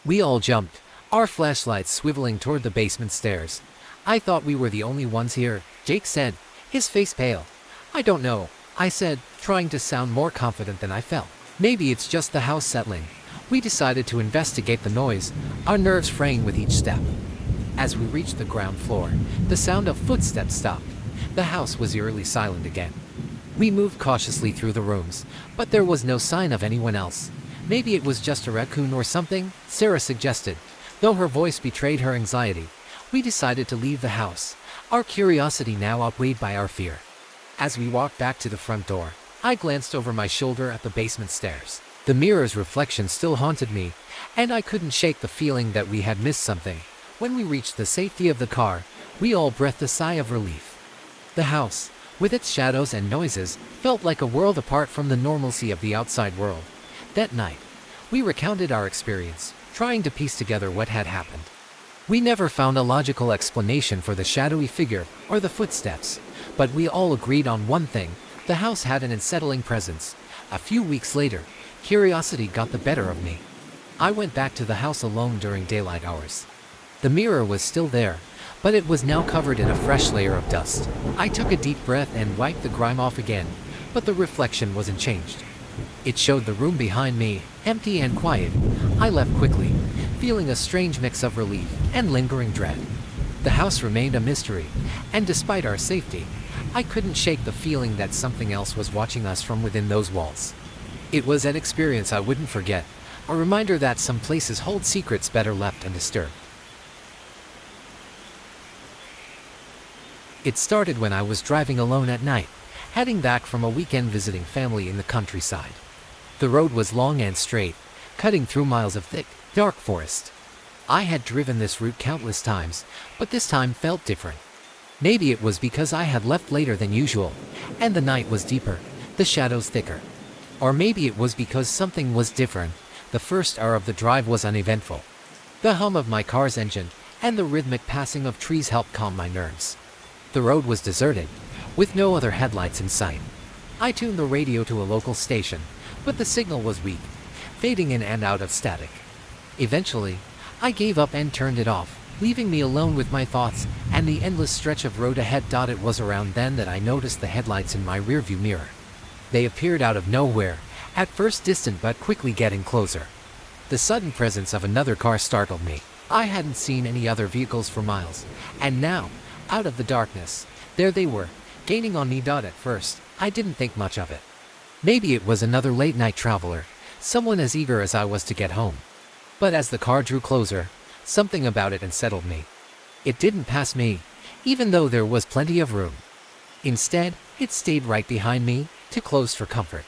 We all jumped, our flashlights swiveling toward the basement stairs. "I thought we were the only ones here," Jake said, his face pale. "I don't know," I said, trying to sound more confident than I felt. "Maybe it's just the house settling." We decided to investigate the noise, our nerves fraying with each step. As we reached the ground floor, the sound of footsteps stopped. The house was eerily silent again. We moved cautiously through the rooms, but there was no sign of anyone else. "Maybe it was just a raccoon or something," Sarah suggested, though her voice betrayed her anxiety. We decided to leave the house, our curiosity now outweighed by our fear. As we walked back to the front door, I glanced over my shoulder at the basement stairs. The mirror's reflection still haunted me, and I couldn't shake the feeling that we had missed something. When we reached the safety of the car, we all breathed a sigh of relief. The house, with its shadows and noises, felt like a world apart from the normalcy of the outside world. That night, we recounted our experience, trying to piece together what had happened. We never found a logical explanation for the shadowy figure or the footsteps, but we all agreed on one thing: the house had an unsettling presence. A few weeks later, curiosity got the better of me. I went back to the house alone during daylight hours. The mirror was still there, but it was now covered in a fresh layer of dust. I took a deep breath and wiped the grime off again, but the reflection wasn't changed. It showed the room behind me, empty and quiet. I left quickly, feeling a strange mix of relief and lingering dread. The house remained a mystery, and despite our safety, I couldn't shake the feeling that something else was watching us from within those walls. It was an experience I wouldn't forget, a reminder that some places hold secrets better left undisturbed. It started when I was driving alone at night, heading back from a weekend visiting family in the countryside. The road was long and straight, cutting through miles of thick, dark forest. I had driven this route countless times, but this time felt different. Maybe it was because I had left later than usual, and the night was deeper, the shadows thicker. Or maybe it was because something was different. The first hour of the drive was uneventful. The hum of my car's engine and the rhythmic passing of trees helped calm my nerves. The road was deserted, with no other headlights in sight. I tuned the radio to a local station, but the signal was weak, fading in and out of static. Eventually, I gave up and turned it off, leaving me alone with my thoughts and the endless stretch of road ahead. It was around then that I noticed the headlights in my rearview mirror. They appeared out of nowhere, at first distant but quickly getting closer. The sudden presence of another car startled me. I hadn't seen any other vehicles for miles, and now, out of the darkness, there they were, gaining on me. At first, I didn't think much of it. Maybe it was another late-night traveler, someone as eager as I was to get home. But as the car drew closer, something about it unsettled me. It didn't pass me, even though there was plenty of room. Instead, it stayed right behind me, too close for comfort.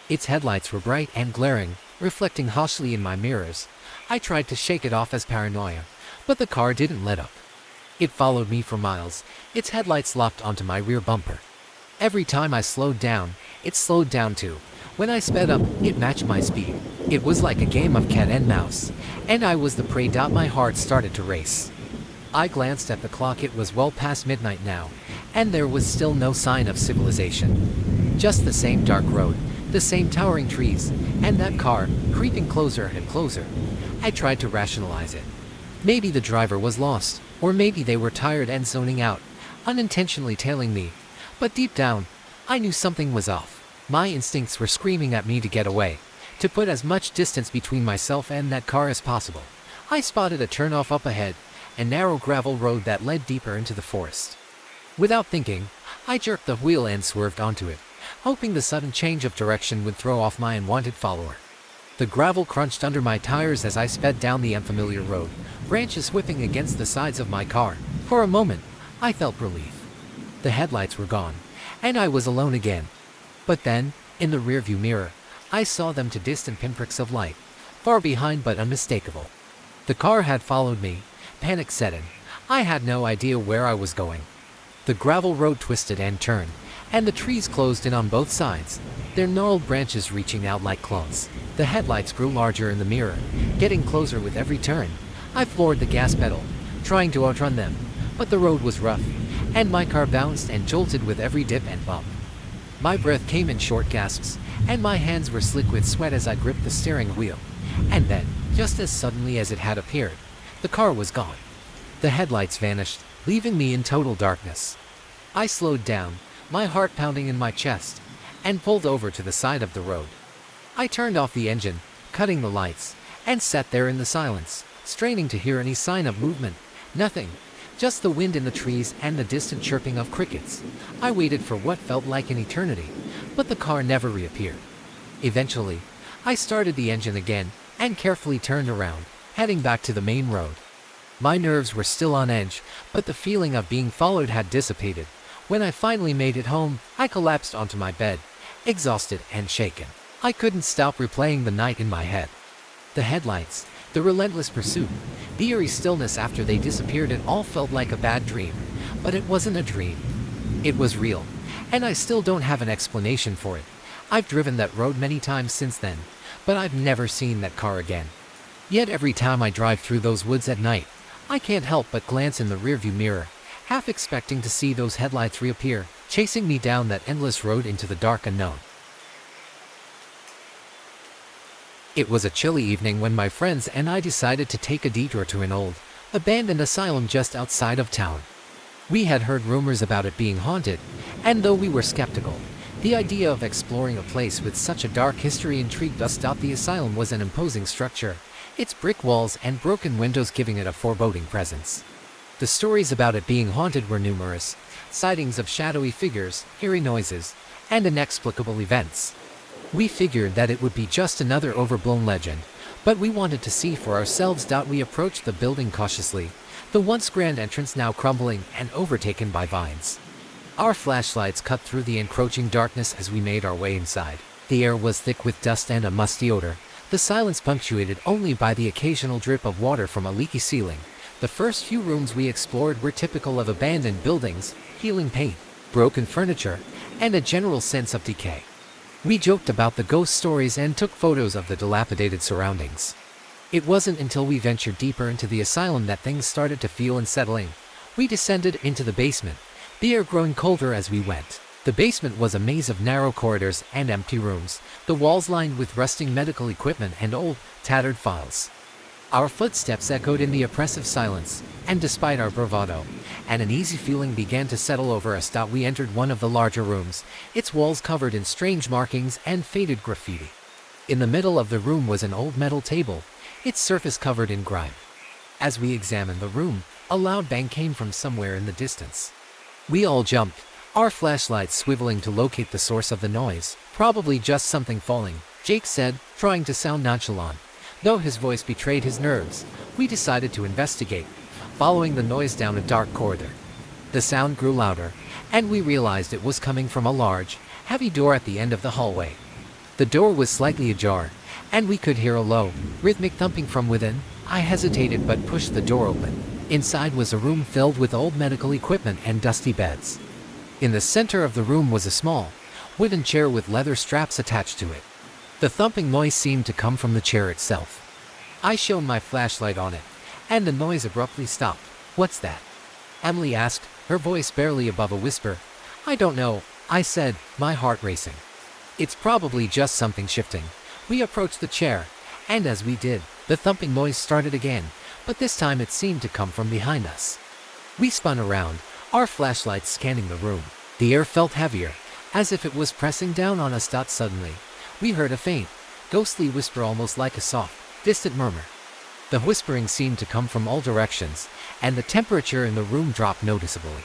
Its headlights were bright and glaring, reflecting harshly in my mirrors. I tried to shake it off as paranoia, but the car didn't let up. It followed me for miles, its headlights locked onto my rear bumper. Every time I slowed down, it slowed down too. When I sped up, it matched my speed. It was like a game of cat and mouse, and I was the prey. My heart started to race. I glanced at the clock. It was well past midnight now, and there was still no sign of civilization. Just the same dark road, the same towering trees, and that car, creeping closer and closer. I tried to rationalize it. Maybe the driver was lost, or maybe they were tired and zoning out, unintentionally tailing me. But deep down, I knew something was off. My instincts were screaming at me to get away, to put as much distance between myself and that car as possible. I spotted a turnoff up ahead, a narrow gravel road that led deeper into the forest. Without thinking, I jerked the wheel and swerved onto it, hoping the sudden change of direction would throw off my unwanted follower. The gravel crunched under my tires as I sped down the unfamiliar road, branches whipping against the sides of my car. For a moment, I felt relief. The headlights were gone, and I was alone again. But then, in the rearview mirror, I saw them, to distant pinpricks of light, far behind but unmistakable. The car had followed me. Panic set in. I had no idea where I was going. The gravel road twisted and turned, and the trees closed in on both sides, their gnarled branches reaching out like claws. The headlights grew larger in the mirror, getting closer with every turn. I floored the gas pedal, trying to outrun them, but the road was rough, and my car bounced and jolted with every dip and bump. My breath came in short gasps, and my hands were slick with sweat as I gripped the steering wheel. And then, just as suddenly as it had appeared, the car was gone. The headlights vanished, leaving me in total darkness. I slowed down, my heart pounding in my chest, and pulled over to the side of the road. I turned off the engine, cutting the lights, and sat there in the silence, straining to hear any sign of movement. Nothing. Just the wind in the trees and the distant chirping of crickets. I waited for what felt like an eternity, but the car never reappeared. Eventually, I started the engine again and carefully turned around, heading back to the main road. My nerves were still on edge, but the feeling of being followed had dissipated. When I finally made it home, I collapsed onto my bed, exhausted and shaken. I couldn't stop replaying the night in my head. The headlights, the relentless pursuit, the eerie stillness after they disappeared. It all felt like a bad dream, but it wasn't a dream. It was real, and I still don't have an explanation for it. I've driven that road many times since then, but I've never seen that car again. Yet every time I drive through those woods at night, I can't help but glance in the rearview mirror, half expecting to see those headlights reappear, chasing me down that endless road into the dark unknown. It was a chilly evening when my friends and I decided to take a detour to an old, abandoned asylum just outside of town. We had heard rumors about it being haunted, and though we were skeptical, the idea of exploring a place with such a dark history intrigued us. The asylum was an imposing structure, its brick walls and broken windows giving it a foreboding presence. The stories about it being haunted were numerous, sightings of shadowy figures, eerie noises, and inexplicable events. We figured that it would be just another overblown legend, but we wanted to see for ourselves. We approached the building cautiously, the once grand entrance now crumbling and overtaken by vines. Our flashlights cut through the encroaching darkness as we made our way inside. The air was thick with dust and a musty odor, the silence punctuated only by the occasional drip of water from a leaky ceiling. The first few rooms we explored were typical of abandoned buildings, peeling paint, broken furniture, and a general sense of decay. We joked about the ghost stories and took photos of the dilapidated surroundings. It wasn't until we ventured deeper into the asylum that things started to feel unsettling. We descended into the basement, the air growing colder as we went. The basement was a maze of narrow corridors and empty rooms, the walls lined with rusting medical equipment and old, tattered files. Our footsteps echoed in the oppressive silence, and despite our bravado, an uneasy feeling began to settle over us. We entered one of the larger rooms, its walls covered in strange markings and faded graffiti. In the middle of the room was an old metal table, its surface covered in grime. As we examined the room, a loud bang came from somewhere in the distance. We all jumped, our flashlights swiveling to locate the source of the noise. Probably just something falling, Jake said, trying to sound nonchalant. Though his voice betrayed his nerves, we decided to investigate, following the noise down a dark corridor. The sound grew louder, and we realized it was coming from a large, heavy door at the end of the hallway. The door was slightly ajar, and we could hear a low, rhythmic thumping from within. I hesitated but pushed the door open. Inside was a room filled with old medical equipment and dusty beds. In the center of the room was a small, wooden chair with leather straps attached to it. The thumping noise seemed to come from the chair itself. I shone my flashlight on it, and the noise abruptly stopped. "What's that?" Emily asked, her voice barely above a whisper. "I don't know," I said, my heart racing. "It's probably just something shifting." We approached the chair, and as we did, the thumping noise started again, but this time it seemed to come from behind us. We spun around, our flashlights scanning the room. The air felt heavier, as if it was pressing down on us. Suddenly, we heard a faint, ghostly whisper, almost like a soft, distant murmur. The whispering seemed to come from all directions, and the temperature in the room dropped noticeably.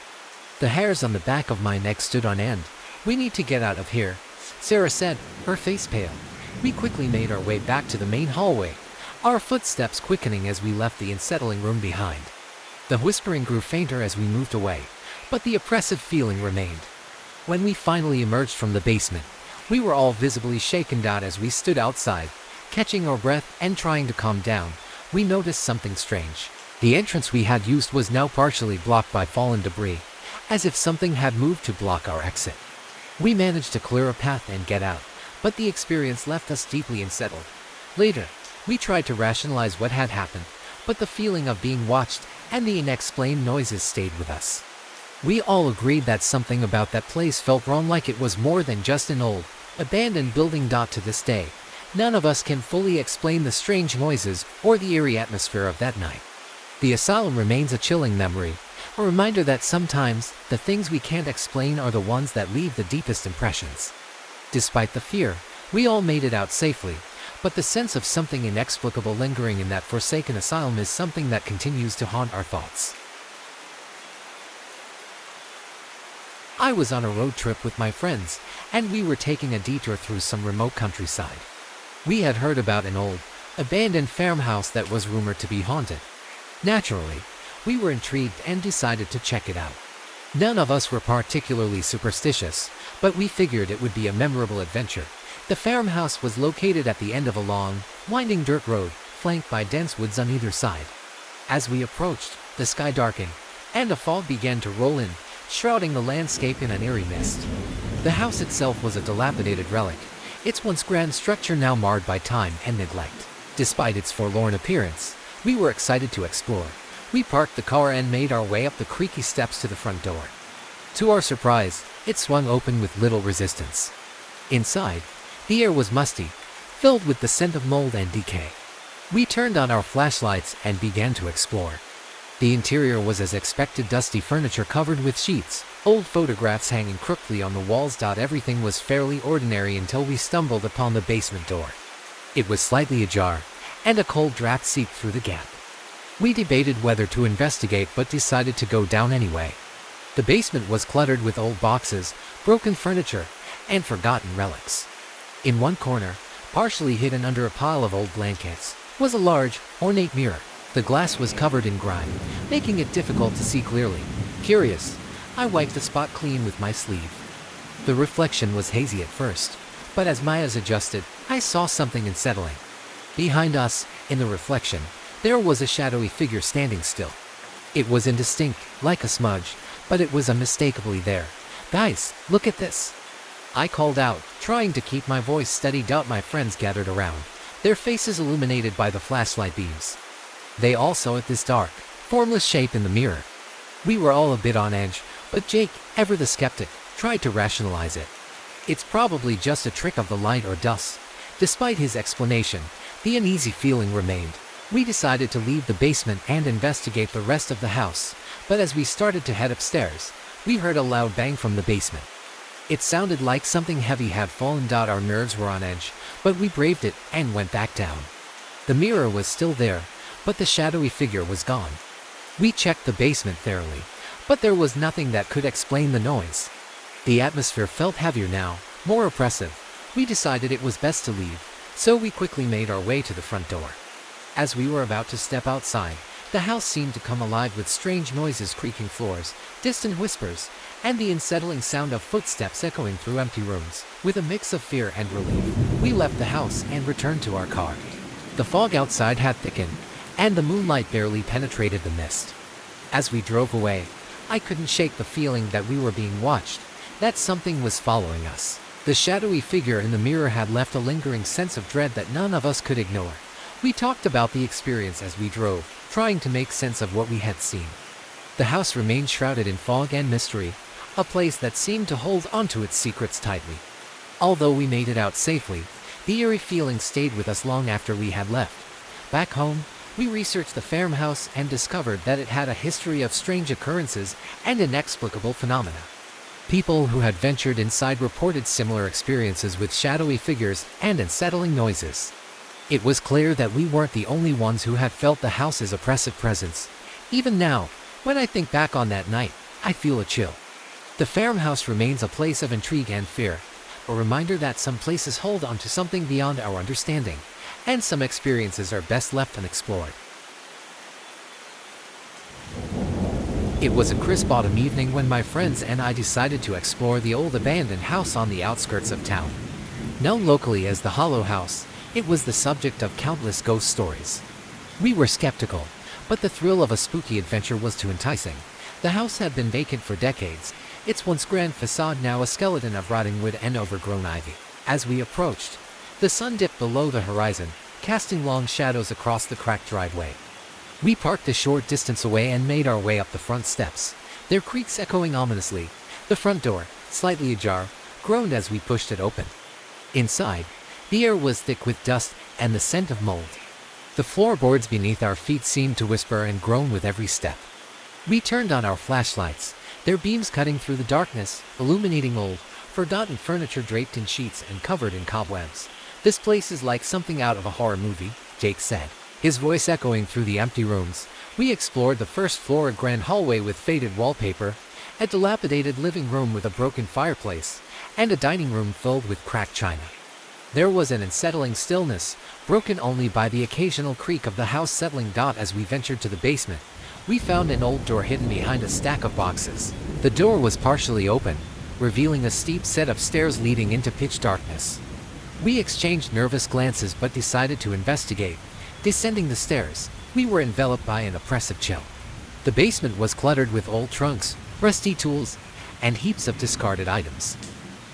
The hairs on the back of my neck stood on end. "We need to get out of here," Sarah said, her face pale. We quickly made our way back to the main hallway, our footsteps quickening as we left the unsettling room behind. The whispering grew fainter as we moved away, but the oppressive feeling remained. When we finally emerged from the basement, we were all visibly shaken out. As we stood outside, catching our breath and trying to calm down, we noticed something strange. The entrance we had used was now partially blocked by fallen debris, as if something had moved to block our exit. We managed to clear a path and get out, but the experience left us deeply unsettled. Later, we tried to rationalize what had happened, but the feeling of being watched and the unexplained noises stayed with us. We all agreed that something about that place felt wrong, like it was more than just an old, abandoned building. To this day, none of us can fully explain the strange noises or the eerie atmosphere of that night. The asylum remains a chilling memory, a reminder that sometimes the things we can't explain are the ones that leave the deepest impressions. Despite the fear, we all made it out safely, but the sense of something inexplicable lingering in that forsaken asylum is something that continues to haunt our thoughts. I was on a road trip with my friends, and we were taking a detour through some remote countryside. We had heard about an old, abandoned farmhouse that was rumored to be haunted. Naturally, we were intrigued and decided to check it out. None of us were particularly superstitious, but we figured it would be a memorable adventure. The farmhouse was located at the end of a long, winding dirt road, flanked by dense woods on either side. As we approached, the sky darkened, and a fog began to roll in, shrouding the landscape in an eerie mist. The house itself was a dilapidated relic, its once grand structure now marred by time and neglect. Despite its forlorn appearance, we were excited to explore. We parked the car and made our way up the creaky steps to the front door. To our surprise, it swung open with little resistance. Inside, the air was musty, filled with the scent of mold and decay. We turned on our flashlights and began to explore. The interior was as expected: dusty furniture covered with sheets, old photographs hanging crookedly on the walls. Everything was fairly ordinary until we stumbled upon the basement door. It was slightly ajar, and a cold draft seeped through the gap. We debated whether to investigate but decided to go down anyway. The basement was cluttered with old boxes, broken furniture, and forgotten relics. In one corner, partially hidden under a pile of old blankets, was a large, ornate mirror. The glass was covered in grime, making it difficult to see clearly. Curious, I wiped the spot clean with my sleeve. The reflection was hazy at first, but as my eyes adjusted, I saw something unsettling. Behind us, in the reflection, there was a shadowy figure standing still. It was indistinct, like a smudge, but it was unmistakably there. "Guys, look at this!" I called out, trying to keep my voice steady. My friends gathered around, their faces illuminated by the flashlight beams. They all saw this dark, formless shape in the mirror. We were all a bit on edge, but Jake, ever the skeptic, tried to rationalize it. "It's probably just a trick of the light or dust." Despite his explanation, the uneasy feeling remained. We decided to leave the basement and investigate the rest of the house, but as we started to head upstairs, we heard a loud bang from the basement. It sounded like something heavy had fallen. Our nerves were on edge, but we braved it and went back down. The mirror was still there, but the shadowy figure was gone. We checked the basement thoroughly, but there was nothing that could explain the noise. The atmosphere felt heavier now, more oppressive. We decided it was best to leave, so we quickly made our way to the front door. As we were about to step outside, the house seemed to come alive with strange noises, creaking floors, distant whispers, and the unsettling sound of footsteps echoing through empty rooms. With a mix of fear and relief, we left the house and returned to our car. The fog outside had thickened, and the moonlight barely penetrated the mist. As we drove away, I couldn't shake the feeling that we were being watched, that something was following us. The shadowy figure in the mirror had left a lingering sense of dread that none of us could ignore. We talked about the experience as we drove, trying to make sense of what we had seen. The house remained shrouded in fog and mystery, a place that seemed to hold onto its secrets tightly. Although we made it out safely, the eerie feeling stayed with us long after we had left. Back home, we researched the farmhouse and discovered that it had a history of strange occurrences and inexplicable phenomena. People who had ventured inside reported similar experiences with shadowy figures and unsettling noises. It was clear that we weren't the only ones who had felt the house's oppressive presence. Even now, when I think back on that night, I feel a chill. The farmhouse remains a place of intrigue and fear, a reminder that some places hold on to something beyond our understanding, and some experiences are best left unexplored. It was a crisp autumn evening when my friends and I decided to explore the old abandoned house on the outskirts of town. Known locally as the Hollow House, it was the subject of countless ghost stories. We were skeptical, but the thrill of a spooky adventure was too enticing. The house had been vacant for decades, its once grand facade now a skeleton of rotting wood and overgrown ivy. As we approached, the sun dipped below the horizon, casting long shadows across the cracked driveway. We parked a short distance away and made our way up the front steps, their creaks echoing ominously. The front door, slightly ajar, groaned as we pushed it open. Inside, the air was thick with dust and the scent of mold. The floorboards beneath our feet seemed to whisper and groan with every step. We turned on our flashlights, their beams cutting through the darkness, illuminating old, forgotten furniture draped in sheets and covered in cobwebs. "This place is like something out of a horror movie," Jake said, his voice echoing through the empty rooms. We explored the first floor, a grand hallway with faded wallpaper, a dilapidated living room with a broken fireplace, and a dining room filled with cracked china. There was an unsettling stillness, broken only by the occasional creak of the house settling. As we ventured to the basement, we found an old door hidden behind a stack of boxes. The door was partially open, revealing a steep set of stairs leading into pitch darkness. We exchanged nervous glances but decided to investigate. Descending the stairs, we were enveloped by an oppressive chill. The basement was cluttered with old trunks, rusty tools, and heaps of discarded items.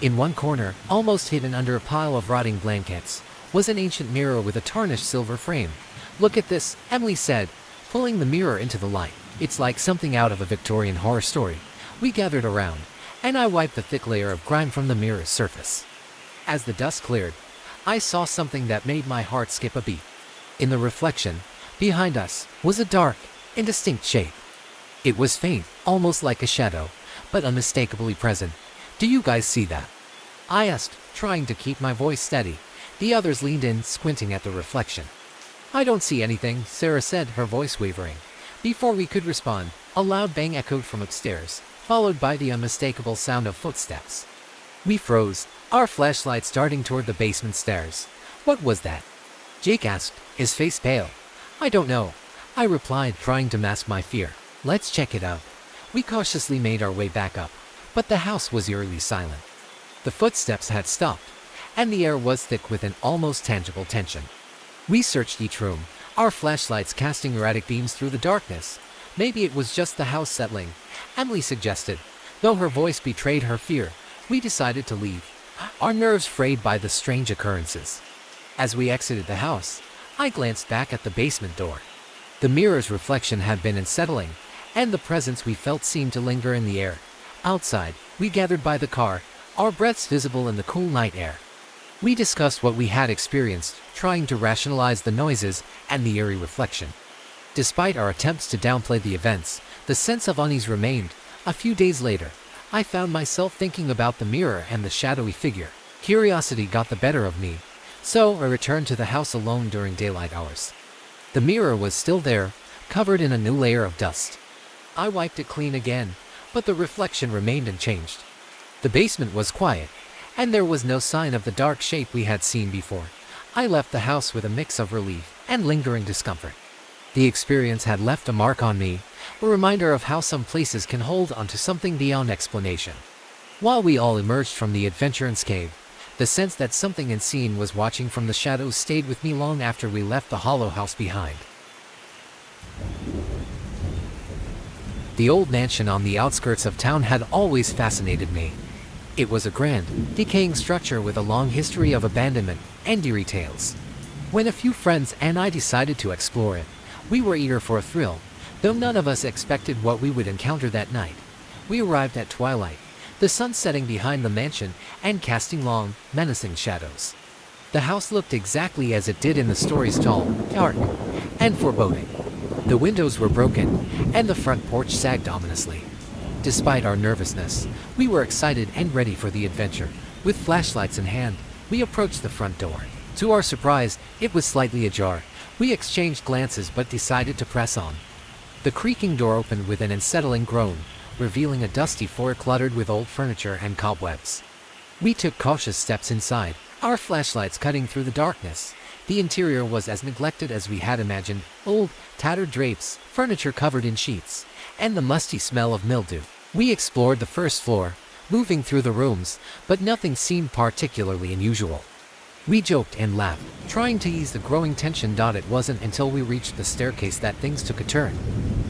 In one corner, almost hidden under a pile of rotting blankets, was an ancient mirror with a tarnished silver frame. "Look at this," Emily said, pulling the mirror into the light. "It's like something out of a Victorian horror story." We gathered around, and I wiped the thick layer of grime from the mirror's surface. As the dust cleared, I saw something that made my heart skip a beat. In the reflection, behind us, was a dark, indistinct shape. It was faint, almost like a shadow, but unmistakably present. "Do you guys see that?" I asked, trying to keep my voice steady. The others leaned in, squinting at the reflection. "I don't see anything," Sarah said, her voice wavering. Before we could respond, a loud bang echoed from upstairs, followed by the unmistakable sound of footsteps. We froze, our flashlights darting toward the basement stairs. "What was that?" Jake asked, his face pale. "I don't know," I replied, trying to mask my fear. "Let's check it out." We cautiously made our way back up, but the house was eerily silent. The footsteps had stopped, and the air was thick with an almost tangible tension. We searched each room, our flashlights casting erratic beams through the darkness. "Maybe it was just the house settling," Emily suggested. Though her voice betrayed her fear, we decided to leave, our nerves frayed by the strange occurrences. As we exited the house, I glanced back at the basement door. The mirror's reflection had been unsettling, and the presence we felt seemed to linger in the air. Outside, we gathered by the car, our breaths visible in the cool night air. We discussed what we had experienced, trying to rationalize the noises and the eerie reflection. Despite our attempts to downplay the events, the sense of unease remained. A few days later, I found myself thinking about the mirror and the shadowy figure. Curiosity got the better of me, so I returned to the house alone during daylight hours. The mirror was still there, covered in a new layer of dust. I wiped it clean again, but the reflection remained unchanged. The basement was quiet, and there was no sign of the dark shape we had seen before. I left the house with a mix of relief and lingering discomfort. The experience had left a mark on me, a reminder of how some places can hold onto something beyond explanation. While we all emerged from the adventurous cave, the sense that something unseen was watching from the shadows stayed with me long after we left the hollow house behind. The old mansion on the outskirts of town had always fascinated me. It was a grand, decaying structure with a long history of abandonment and eerie tales. When a few friends and I decided to explore it, we were eager for a thrill, though none of us expected what we would encounter that night. We arrived at twilight, the sun setting behind the mansion and casting long, menacing shadows. The house looked exactly as it did in the stories, tall, dark, and foreboding. The windows were broken, and the front porch sagged ominously. Despite our nervousness, we were excited and ready for the adventure. With flashlights in hand, we approached the front door. To our surprise, it was slightly ajar. We exchanged glances but decided to press on. The creaking door opened with an unsettling groan, revealing a dusty floor cluttered with old furniture and cobwebs. We took cautious steps inside, our flashlights cutting through the darkness. The interior was as neglected as we had imagined: old, tattered drapes, furniture covered in sheets, and the musty smell of mildew. We explored the first floor, moving through the rooms, but nothing seemed particularly unusual. We joked and laughed, trying to ease the growing tension. It wasn't until we reached the staircase that things took a turn.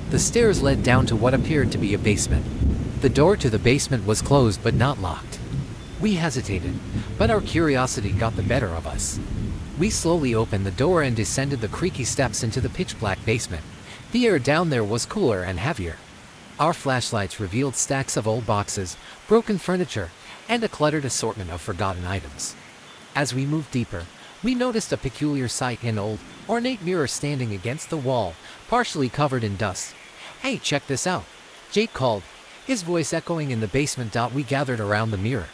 The stairs led down to what appeared to be a basement. The door to the basement was closed but not locked. We hesitated, but our curiosity got the better of us. We slowly opened the door and descended the creaky steps into the pitch-black basement. The air down there was cooler and heavier. Our flashlights revealed stacks of old boxes, broken furniture, and a cluttered assortment of forgotten items. As we moved deeper, we noticed a peculiar sight: an old, ornate mirror standing against the wall, partially covered in dust. "Hey, check this out," Jake called, his voice echoing in the basement. We gathered around the mirror.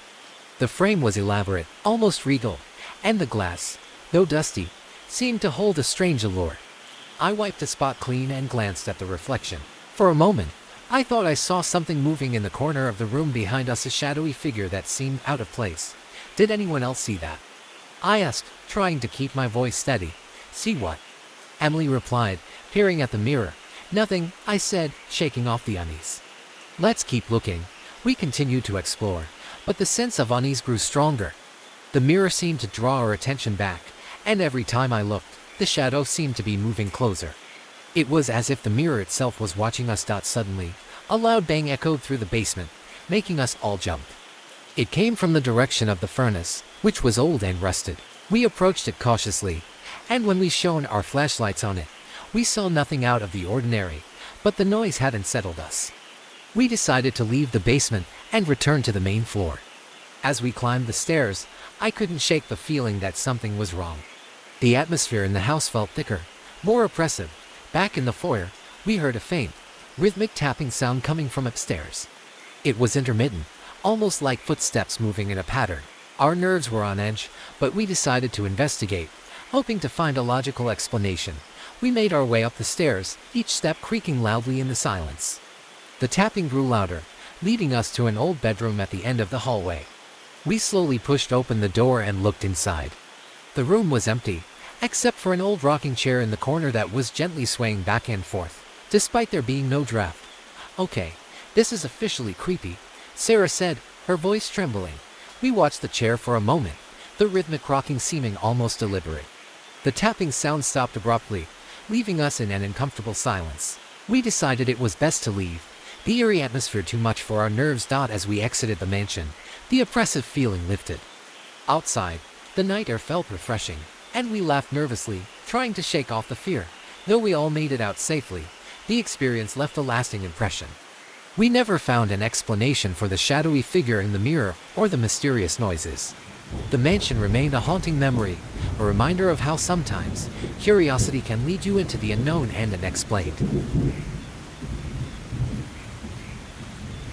The frame was elaborate, almost regal, and the glass, though dusty, seemed to hold a strange allure. I wiped the spot clean and glanced at the reflection. For a moment, I thought I saw something moving in the corner of the room behind us, a shadowy figure that seemed out of place. Did anyone else see that? I asked, trying to keep my voice steady. "See what?" Emily replied, peering at the mirror. "Nothing," I said, shaking off the unease. "Let's keep looking." We continued to explore, but the sense of unease grew stronger. The mirror seemed to draw our attention back, and every time I looked, the shadow seemed to be moving closer. It was as if the mirror itself was watching us. Suddenly, a loud bang echoed through the basement, making us all jump. It came from the direction of the furnace, which was old and rusted. We approached it cautiously, and when we shone our flashlights on it, we saw nothing out of the ordinary, but the noise hadn't settled us. We decided to leave the basement and return to the main floor. As we climbed the stairs, I couldn't shake the feeling that something was wrong. The atmosphere in the house felt thicker, more oppressive. Back in the foyer, we heard a faint, rhythmic tapping sound coming from upstairs. It was intermittent, almost like footsteps moving in a pattern. Our nerves were on edge, but we decided to investigate, hoping to find a logical explanation. We made our way up the stairs, each step creaking loudly in the silence. The tapping grew louder, leading us to an old bedroom at the end of the hallway. We slowly pushed open the door and looked inside. The room was empty, except for an old rocking chair in the corner that was gently swaying back and forth, despite there being no draft. "Okay, this is officially creepy," Sarah said, her voice trembling. We watched the chair for a moment, the rhythmic rocking seeming almost deliberate. The tapping sound stopped abruptly, leaving us in an uncomfortable silence. We decided it was best to leave, the eerie atmosphere too much for our nerves. As we exited the mansion, the oppressive feeling lifted. Outside, the night air felt refreshing, and we laughed nervously, trying to shake off the fear. Though we all made it out safely, the experience left a lasting impression. We never found an explanation for the shadowy figure in the mirror or the mysterious noises. The mansion remained a haunting memory, a reminder of how sometimes curiosity can lead you into the unknown and unexplained.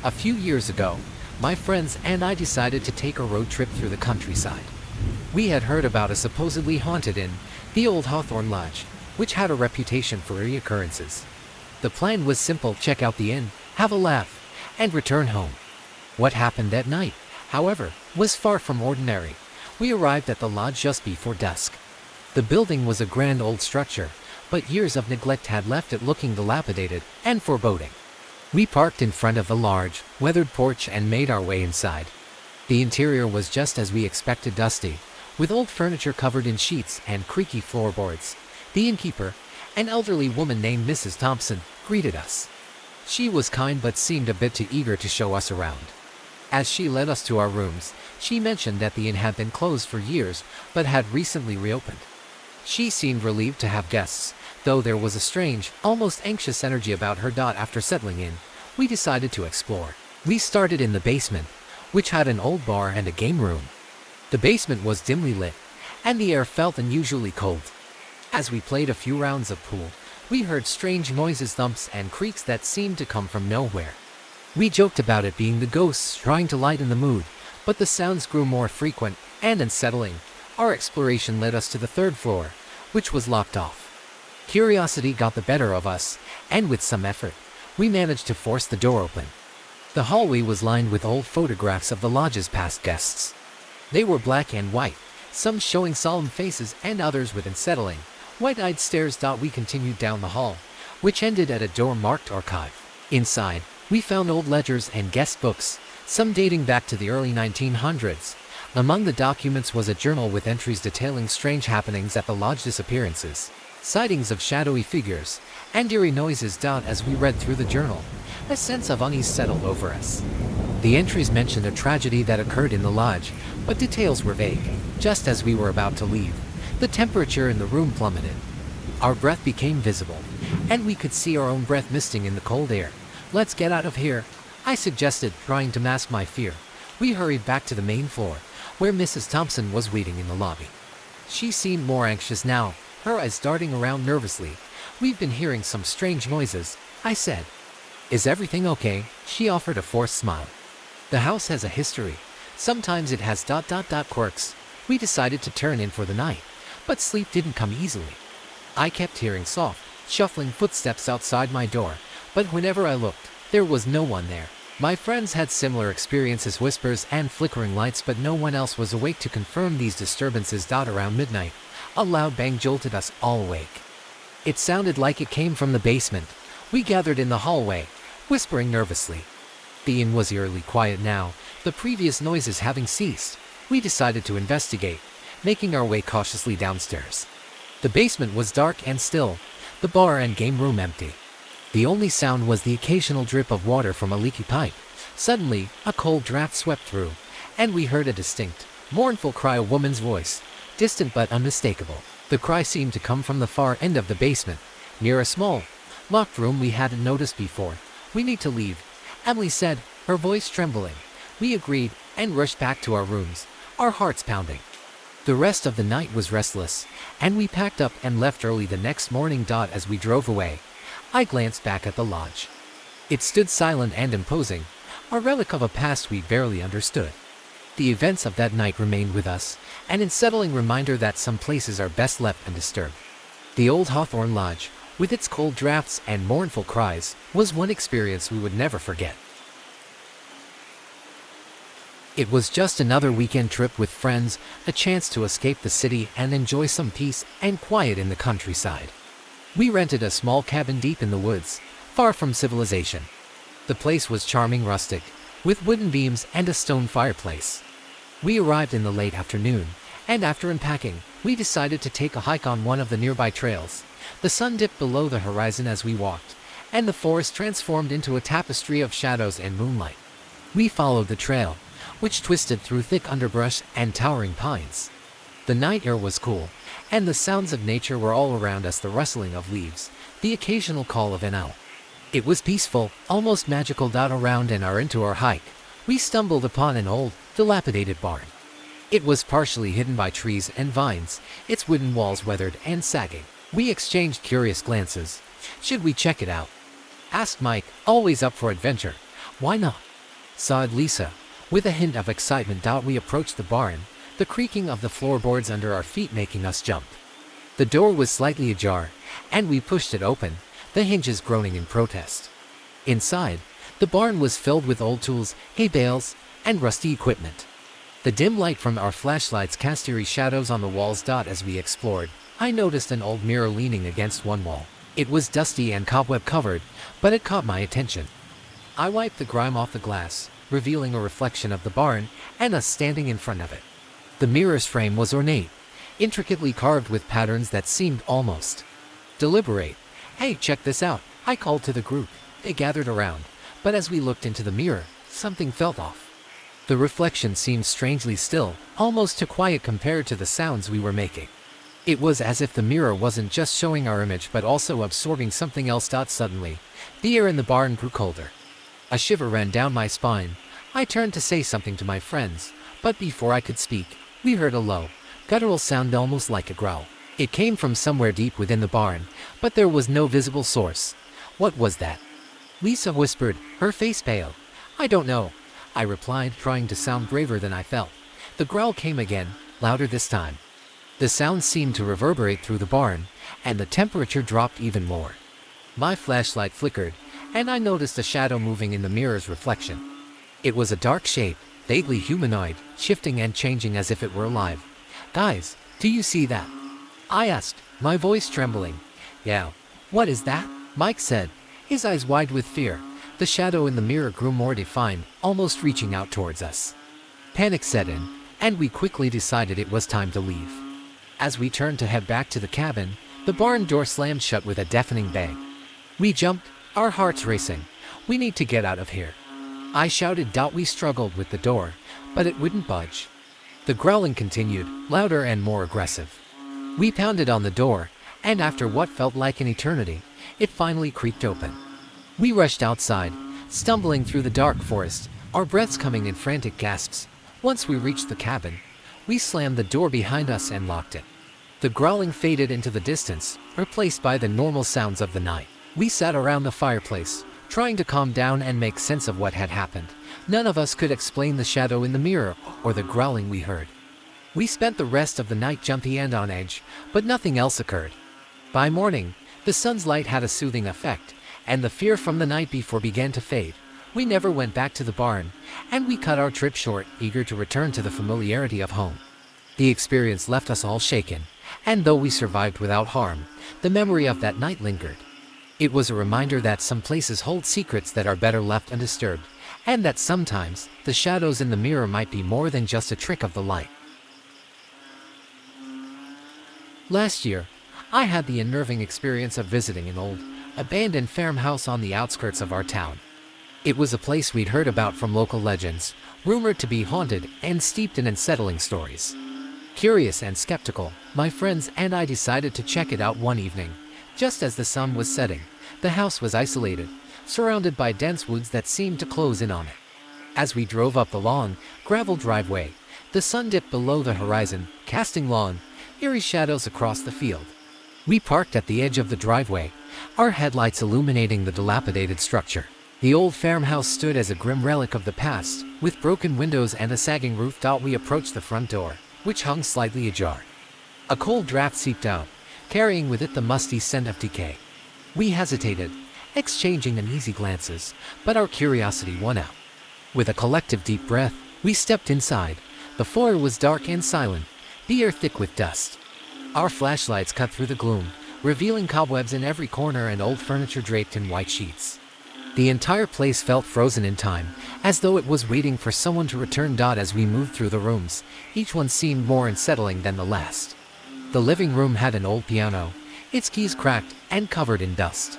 A few years ago, my friends and I decided to take a road trip through the countryside. We had heard about a supposedly haunted inn, the old Hawthorne Lodge, which had a reputation for reoccurrences. The plan was simple: check out the inn, have a laugh, and return home. What happened that night, however, was far from ordinary. We arrived at the lodge just before dusk. The building was a grand old structure, but years of neglect had left it looking dilapidated and foreboding. We parked in front of a large, weathered porch and made our way inside. The interior was just as we expected, dusty, with old furniture covered in sheets and creaky floorboards. The innkeeper, an elderly woman named Mrs. Thompson, greeted us. She was kind but seemed a bit too eager to show us around. As she led us to our rooms, she mentioned that the inn had been closed for years but had recently reopened. She seemed relieved to have guests, though there was a strange, almost anxious energy about her. After settling in, we decided to explore. We started in the basement, which had an old bar and a game room. The basement was dimly lit, and the air felt unusually cold. As we played a few rounds of pool, we heard strange noises, thumps, and creaks that seemed to come from nowhere. We joked about it being the ghosts trying to lighten the mood, but the sounds grew more frequent and unsettling. Our exploration led us to the third floor, which was locked off. Curiosity got the better of us, and with some effort, we managed to force the door open. The hallway was lined with old photographs of the lodge's past guests. They were black and white, some showing solemn faces and others with unsettling, white-eyed stares. We continued down the hall, which ended at a door marked Archive. Inside, we found old ledgers and guest books, some dating back to the early 1900s. Among the documents was a journal with entries detailing strange happenings at the lodge, disappearances, sightings of shadowy figures, and eerie noises. As we read through the journal, a sense of unease settled over us. The entries mentioned a tragedy that occurred in the lodge, but details were vague. Just as we were about to leave, the temperature in the room plummeted. Our breath became visible, and we could see our own breath misting in the cold air. "Let's get out of here," I suggested, trying to mask my fear. We hurried back to the main floor, where Mrs. Thompson was waiting in the lobby. She seemed more anxious now, her eyes darting around nervously. "We've been hearing some strange noises," I said. "Is everything okay?" She offered a forced smile. "The house has a history. Sometimes it has quirks." We decided to turn in for the night, but sleep didn't come easily. I kept hearing soft, shuffling footsteps outside my door, but whenever I looked, there was no one there. My friends had similar experiences, whispers and flickering lights, but no one else was awake to confirm these disturbances. Around midnight, a loud bang jolted us all awake. It sounded like it came from the basement. We gathered in the hallway, whispering nervously. The inn was eerily quiet now, the previous noises having ceased. We decided to investigate, making our way cautiously downstairs. The basement was dark and still, the bar and game room empty. The only sound was the occasional drip of water from a leaky pipe. Suddenly, a cold draft swept through, and we heard a distinct, mournful cry, a woman's voice, distant but unmistakable. The cry seemed to come from the far end of the basement, near a small, locked room we hadn't noticed before. "We need to leave," Emily said, her voice trembling. We agreed and rushed back to our rooms, our hearts pounding. The rest of the night was restless, and we packed up and left early the next morning. As we drove away, I glanced back at the lodge. It stood silent and imposing, a relic of a past we barely understood. The events of that night remained with us, an unsettling reminder that some places are best left undisturbed. The old Hawthorne Lodge, with its cold drafts and mournful cries, was one experience we would never forget. It was just another weekend trip with friends, a chance to escape the city and enjoy some peace and quiet in the countryside. We rented a small cabin deep in the woods, far from civilization. The place was charming, rustic, with wooden beams and a stone fireplace. We arrived in the late afternoon, and after unpacking, we decided to take a hike on one of the nearby trails. The sun dipped below the horizon as we walked, and the forest transformed into a tapestry of shadows and moonlight. We followed the trail, which twisted through thick underbrush and towering pines. The night air was cool, and the sounds of nature were all around us, the rustling of leaves, the occasional call of an owl. It was peaceful, almost magical. Around an hour into our hike, we stumbled upon an old, dilapidated barn. It was partially hidden by trees and vines, its wooden walls weathered and sagging. We exchanged curious glances. "Should we check it out?" asked Mike, always up for adventure. "Why not?" sighed Lisa, with a hint of excitement. We approached the barn, the creaking of the floorboards under our feet making us jump. The door was slightly ajar, and we pushed it open, the hinges groaning in protest. Inside, the barn was filled with old tools, hay bales, and rusty equipment. The dim light from our flashlights cast eerie shadows on the walls. As we explored, I noticed an old mirror leaning against one wall. It was dusty and cobweb covered, but it caught my attention. I wiped the grime off the glass, revealing a reflection of the barn and us standing in front of it. The mirror's frame was ornate, intricately carved with patterns that seemed almost deliberate. "Hey, check this out," I called to the group. They gathered around, but as we looked into the mirror, something felt off. The reflection seemed strangely still, almost too quiet compared to the sounds we were making. It was as if the mirror wasn't just showing our image but also absorbing something else. Suddenly, the air in the barn grew colder. A shiver ran down my spine. I turned to say something to my friends, but before I could speak, we heard a low, guttural sound almost like a growl. It came from somewhere deep within the barn, but there was no visible source. "What was that?" Lisa whispered, her face pale. "I don't know," I replied, trying to sound braver than I felt. The growl came again, louder this time. The sound seemed to reverberate through the barn, and the temperature dropped even more. My flashlight flickered, and I noticed a shadow moving in the mirror's reflection. It was a dark shape, vaguely humanoid, shifting and changing as if it were alive. "Guys, do you see that?" I asked, my voice trembling. "Yeah." "What is that?" Mike said, his eyes wide with fear. The shadow in the mirror grew more defined, almost reaching out towards us. Panic set in, and we quickly decided it was time to leave. As we turned to head back to the cabin, the barn door slammed shut with a deafening bang. We jumped, our hearts racing. "We need to get out of here," I shouted. We struggled with the door, but it wouldn't budge. The growling continued, louder and more aggressive. We pounded on the door, and after what felt like an eternity, it finally creaked open. We rushed outside, stumbling through the dark forest, our breaths coming in frantic gasps. Once we reached the cabin, we slammed the door behind us and locked it. The growling faded into the distance, replaced by the normal sounds of the night. We sat around the fireplace, trying to calm down and make sense of what had happened. None of us could explain the shadow in the mirror or the growling we heard. We spent the rest of the night jumpy and on edge, but nothing else occurred. By morning, the sun's light had a soothing effect, and the fear from the night before began to fade. We never went back to the barn, and we cut our trip short, eager to return to the familiarity of home. The experience left us all shaken, and though we survived without harm, the memory of that night lingered. It was a reminder that some places hold secrets that are better left undisturbed, and that sometimes the shadows in the mirror might be more than just a trick of the light. Last year, I had the unnerving experience of visiting an old, abandoned farmhouse on the outskirts of our town. It was a place we'd heard about from local legends, rumored to be haunted and steeped in unsettling stories. Curious and skeptical, my friends and I decided to check it out one evening. Just as the sun was setting, the house was isolated, surrounded by dense woods that seemed to close in on it. As we drove up the long, gravel driveway, the sun dipped below the horizon, casting long, eerie shadows across the field. We parked at the edge of the driveway, our headlights illuminating the dilapidated structure. The old farmhouse stood as a grim relic of the past, with broken windows and a sagging roof. We approached the front door, which hung slightly ajar. A cold draft seeped out, carrying with it the musty scent of decay. We hesitated, exchanging uneasy glances, but our curiosity won out. With a collective deep breath, we stepped inside. The floor was dark and silent, the air thick with dust. Our flashlights cut through the gloom, revealing cobwebs in every corner and old furniture draped in white sheets. The entire place felt frozen in time, as though it was waiting for someone to return. As we moved through the rooms, each one seemed more unsettling than the last. The living room had an old piano, its keys cracked and covered in dust.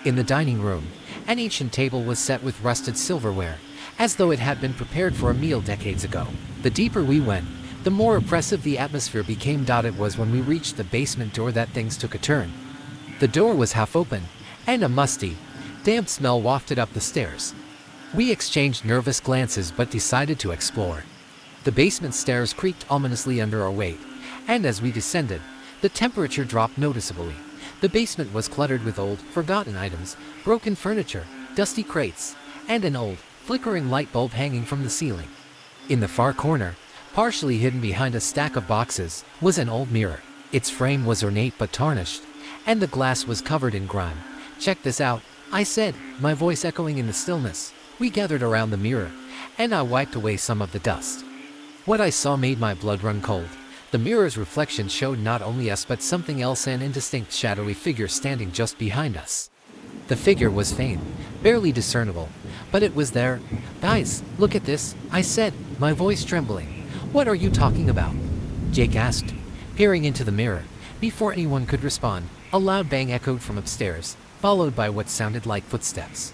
In the dining room, an ancient table was set with rusted silverware, as though it had been prepared for a meal decades ago. The deeper we went, the more oppressive the atmosphere became. It was when we reached the basement door that things took a turn. The door was half open, and a musty, damp smell wafted up the stairs. We exchanged nervous glances but decided to explore. The basement stairs creaked ominously under our weight, and as we descended, the temperature dropped noticeably. The basement was cluttered with old, forgotten items, broken furniture, dusty crates, and an old, flickering light bulb hanging from the ceiling. In the far corner, partially hidden behind a stack of boxes, was an old mirror. Its frame was ornate but tarnished, and the glass was covered in grime. "Check this out," I said, my voice echoing in the stillness. We gathered around the mirror, and I wiped away some of the dust. What I saw made my blood run cold. The mirror's reflection showed not only us but something else, an indistinct shadowy figure standing just behind us. The figure was faint, barely discernible, but it was there. "Guys, look at this," I said, my voice trembling. "What are you talking about?" Jake asked, peering into the mirror. Before anyone could respond, a loud bang echoed from upstairs, followed by what sounded like footsteps.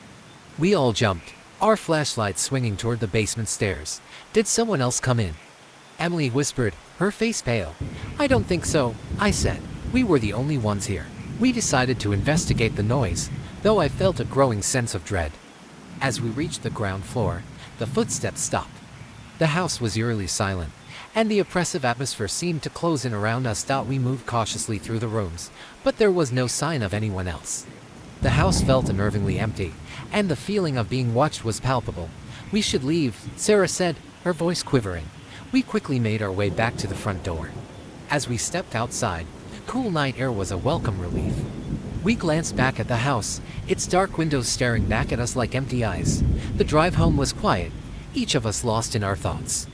We all jumped, our flashlights swinging toward the basement stairs. "Did someone else come in?" Emily whispered, her face pale. "I don't think so," I said. "We were the only ones here." We decided to investigate the noise, though I felt a growing sense of dread. As we reached the ground floor, the footsteps stopped. The house was eerily silent, and the oppressive atmosphere seemed to close in around us. We moved cautiously through the rooms, but there was no sign of anyone else. The house felt unnervingly empty, and the feeling of being watched was palpable. "We should leave," Sarah said, her voice quivering. We quickly made our way back to the front door. As we stepped outside, cool night air was a welcome relief. We glanced back at the house, its dark windows staring back at us like empty eyes. The drive home was quiet, each of us lost in our thoughts.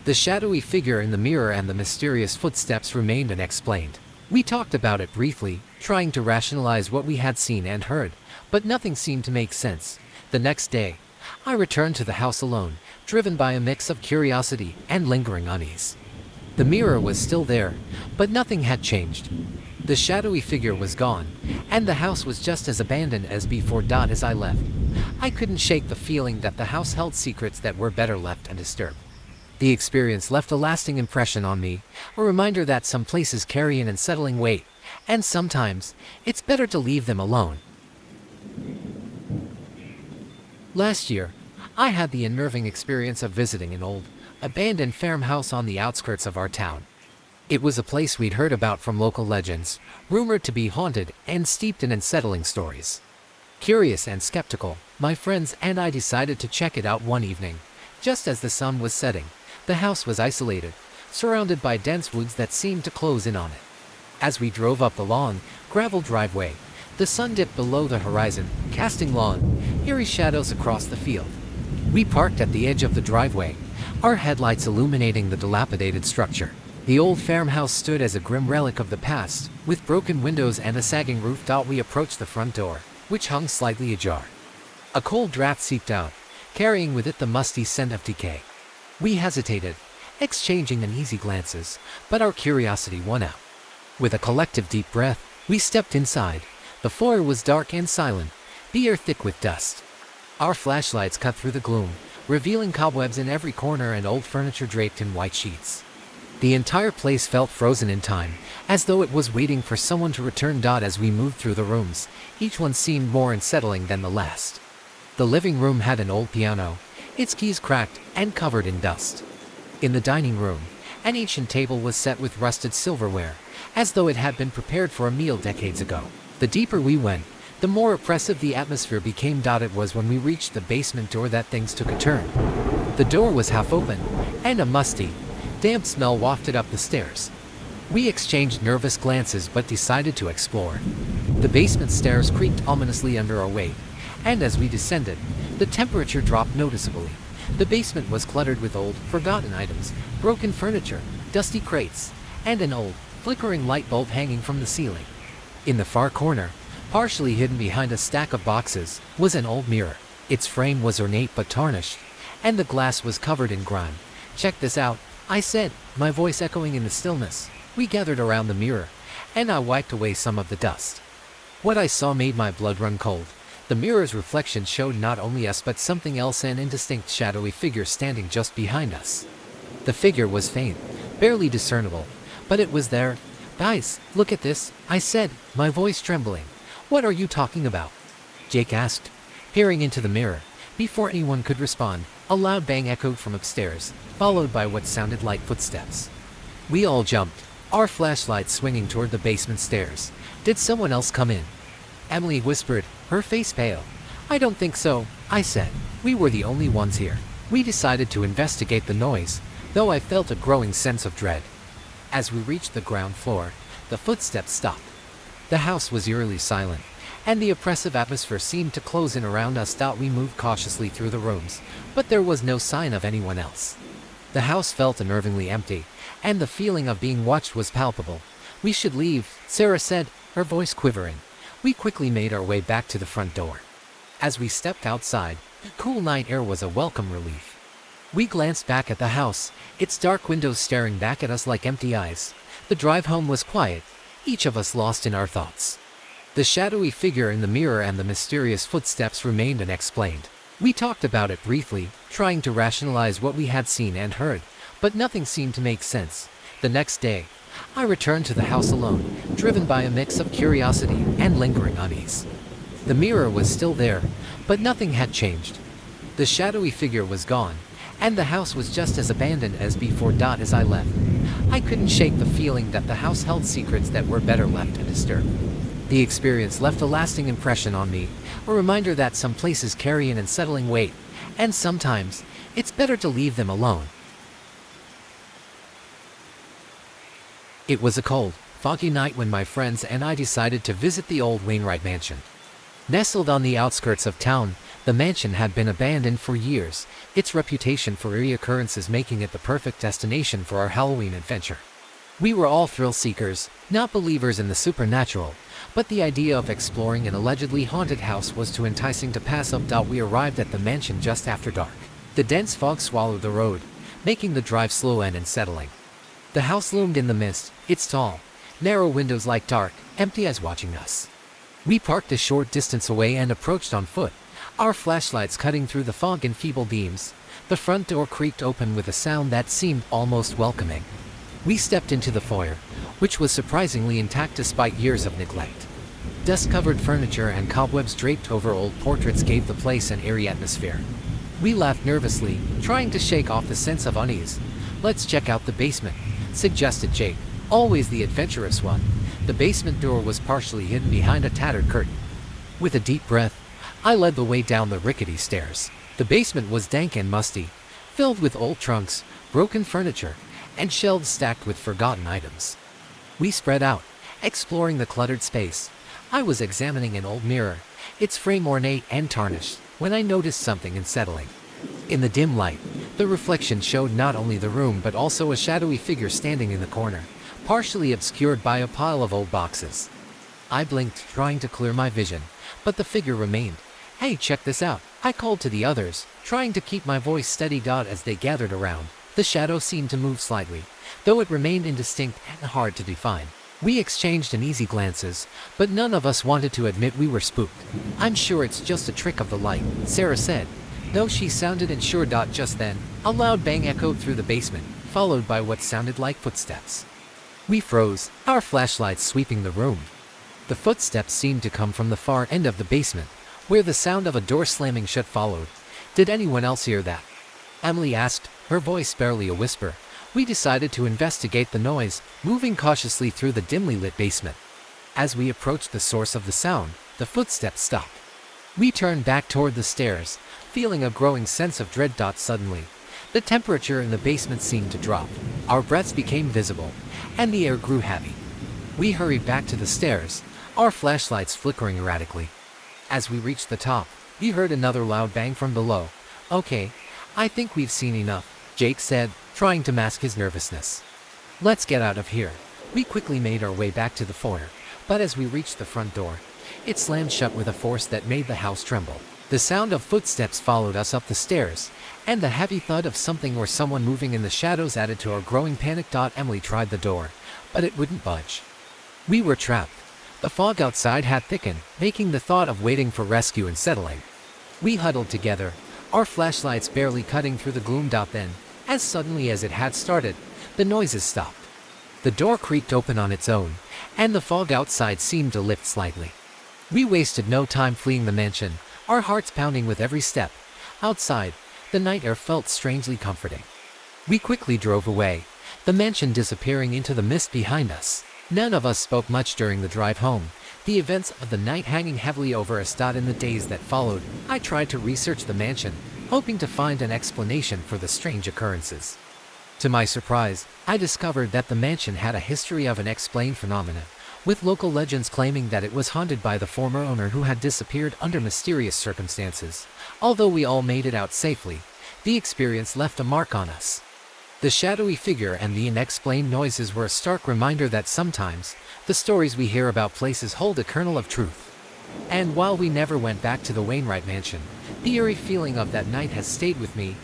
The shadowy figure in the mirror and the mysterious footsteps remained unexplained. We talked about it briefly, trying to rationalize what we had seen and heard, but nothing seemed to make sense. The next day, I returned to the house alone, driven by a mix of curiosity and lingering unease. The mirror was still there, but nothing had changed. The shadowy figure was gone, and the house was just as abandoned as before. As I left, I couldn't shake the feeling that the house held secrets that were better left undisturbed. The experience left a lasting impression on me, a reminder that some places carry an unsettling weight, and sometimes it's better to leave them alone. Last year, I had the unnerving experience of visiting an old, abandoned farmhouse on the outskirts of our town. It was a place we'd heard about from local legends, rumored to be haunted and steeped in unsettling stories. Curious and skeptical, my friends and I decided to check it out one evening. Just as the sun was setting, the house was isolated, surrounded by dense woods that seemed to close in on it. As we drove up the long, gravel driveway, the sun dipped below the horizon, casting long, eerie shadows across the field. We parked at the edge of the driveway, our headlights illuminating the dilapidated structure. The old farmhouse stood as a grim relic of the past, with broken windows and a sagging roof. We approached the front door, which hung slightly ajar. A cold draft seeped out, carrying with it the musty scent of decay. We hesitated, exchanging uneasy glances, but our curiosity won out. With a collective deep breath, we stepped inside. The floor was dark and silent, the air thick with dust. Our flashlights cut through the gloom, revealing cobwebs in every corner and old furniture draped in white sheets. The entire place felt frozen in time, as though it was waiting for someone to return. As we moved through the rooms, each one seemed more unsettling than the last. The living room had an old piano, its keys cracked and covered in dust. In the dining room, an ancient table was set with rusted silverware, as though it had been prepared for a meal decades ago. The deeper we went, the more oppressive the atmosphere became. It was when we reached the basement door that things took a turn. The door was half open, and a musty, damp smell wafted up the stairs. We exchanged nervous glances but decided to explore. The basement stairs creaked ominously under our weight, and as we descended, the temperature dropped noticeably. The basement was cluttered with old, forgotten items, broken furniture, dusty crates, and an old, flickering light bulb hanging from the ceiling. In the far corner, partially hidden behind a stack of boxes, was an old mirror. Its frame was ornate but tarnished, and the glass was covered in grime. "Check this out," I said, my voice echoing in the stillness. We gathered around the mirror, and I wiped away some of the dust. What I saw made my blood run cold. The mirror's reflection showed not only us but something else, an indistinct shadowy figure standing just behind us. The figure was faint, barely discernible, but it was there. "Guys, look at this," I said, my voice trembling. "What are you talking about?" Jake asked, peering into the mirror. Before anyone could respond, a loud bang echoed from upstairs, followed by what sounded like footsteps. We all jumped, our flashlights swinging toward the basement stairs. "Did someone else come in?" Emily whispered, her face pale. "I don't think so," I said. "We were the only ones here." We decided to investigate the noise, though I felt a growing sense of dread. As we reached the ground floor, the footsteps stopped. The house was eerily silent, and the oppressive atmosphere seemed to close in around us. We moved cautiously through the rooms, but there was no sign of anyone else. The house felt unnervingly empty, and the feeling of being watched was palpable. "We should leave," Sarah said, her voice quivering. We quickly made our way back to the front door. As we stepped outside, the cool night air was a welcome relief. We glanced back at the house, its dark windows staring back at us like empty eyes. The drive home was quiet, each of us lost in our thoughts. The shadowy figure in the mirror and the mysterious footsteps remained unexplained. We talked about it briefly, trying to rationalize what we had seen and heard, but nothing seemed to make sense. The next day, I returned to the house alone, driven by a mix of curiosity and lingering unease. The mirror was still there, but nothing had changed. The shadowy figure was gone, and the house was just as abandoned as before. As I left, I couldn't shake the feeling that the house held secrets that were better left undisturbed. The experience left a lasting impression on me, a reminder that some places carry an unsettling weight, and sometimes it's better to leave them alone. It was a cold, foggy night when my friends and I decided to visit the old Wainwright mansion. Nestled on the outskirts of town, the mansion had been abandoned for years, its reputation for eerie occurrences making it the perfect destination for our Halloween adventure. We were all thrill seekers, not believers in the supernatural, but the idea of exploring an allegedly haunted house was too enticing to pass up. We arrived at the mansion just after dark. The dense fog swallowed the road, making the drive slow and unsettling. The house loomed in the mist, its tall, narrow windows like dark, empty eyes watching us. We parked a short distance away and approached on foot, our flashlights cutting through the fog in feeble beams. The front door creaked open with a sound that seemed almost welcoming. We stepped into the foyer, which was surprisingly intact despite years of neglect. Dust-covered furniture and cobwebs draped over old portraits gave the place an eerie atmosphere. We laughed nervously, trying to shake off the sense of unease. "Let's check out the basement," suggested Jake, always the adventurous one. The basement door was partially hidden behind a tattered curtain. With a deep breath, I led the way down the rickety stairs. The basement was dank and musty, filled with old trunks, broken furniture, and shelves stacked with forgotten items. We spread out, exploring the cluttered space. I was examining an old mirror, its frame ornate and tarnished, when I noticed something unsettling. In the dim light, the reflection showed not only the room but also a shadowy figure standing in the corner, partially obscured by a pile of old boxes. I blinked, trying to clear my vision, but the figure remained. "Hey, check this out," I called to the others, trying to keep my voice steady. As they gathered around, the shadow seemed to move slightly, though it remained indistinct and hard to define. We exchanged uneasy glances, but none of us wanted to admit we were spooked. "I'm sure it's just a trick of the light," Sarah said, though she sounded unsure. Just then, a loud bang echoed through the basement, followed by what sounded like footsteps. We froze, our flashlights sweeping the room. The footsteps seemed to come from the far end of the basement, where the sound of a door slamming shut followed. "Did anyone else hear that?" Emily asked, her voice barely a whisper. We decided to investigate the noise, moving cautiously through the dimly lit basement. As we approached the source of the sound, the footsteps stopped. We turned back toward the stairs, feeling a growing sense of dread. Suddenly, the temperature in the basement seemed to drop. Our breaths became visible, and the air grew heavy. We hurried back to the stairs, our flashlights flickering erratically. As we reached the top, we heard another loud bang from below. "Okay, I think we've seen enough," Jake said, trying to mask his nervousness. "Let's get out of here." We quickly made our way back to the foyer, but as we reached the front door, it slammed shut with a force that made the house tremble. The sound of footsteps followed us up the stairs, and the heavy thud of something or someone moving in the shadows added to our growing panic. Emily tried the door, but it wouldn't budge. We were trapped. The fog outside had thickened, making the thought of waiting for rescue unsettling. We huddled together, our flashlights barely cutting through the gloom. Then, as suddenly as it had started, the noises stopped. The door creaked open on its own, and the fog outside seemed to lift slightly. We wasted no time fleeing the mansion, our hearts pounding with every step. Outside, the night air felt strangely comforting. We quickly drove away, the mansion disappearing into the mist behind us. None of us spoke much during the drive home, the events of the night hanging heavily over us. In the days that followed, I tried to research the mansion, hoping to find an explanation for the strange occurrences. To my surprise, I discovered that the mansion had a history of unexplained phenomena, with local legends claiming that it was haunted by the former owner who had disappeared under mysterious circumstances. Although we all made it out safely, the experience left a mark on us. The shadowy figure and the unexplained noises were a stark reminder that sometimes, the stories we hear about places hold a kernel of truth. And while we never went back to the Wainwright mansion, the eerie feeling of that night has stayed with me,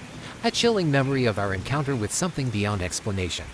a chilling memory of our encounter with something beyond explanation.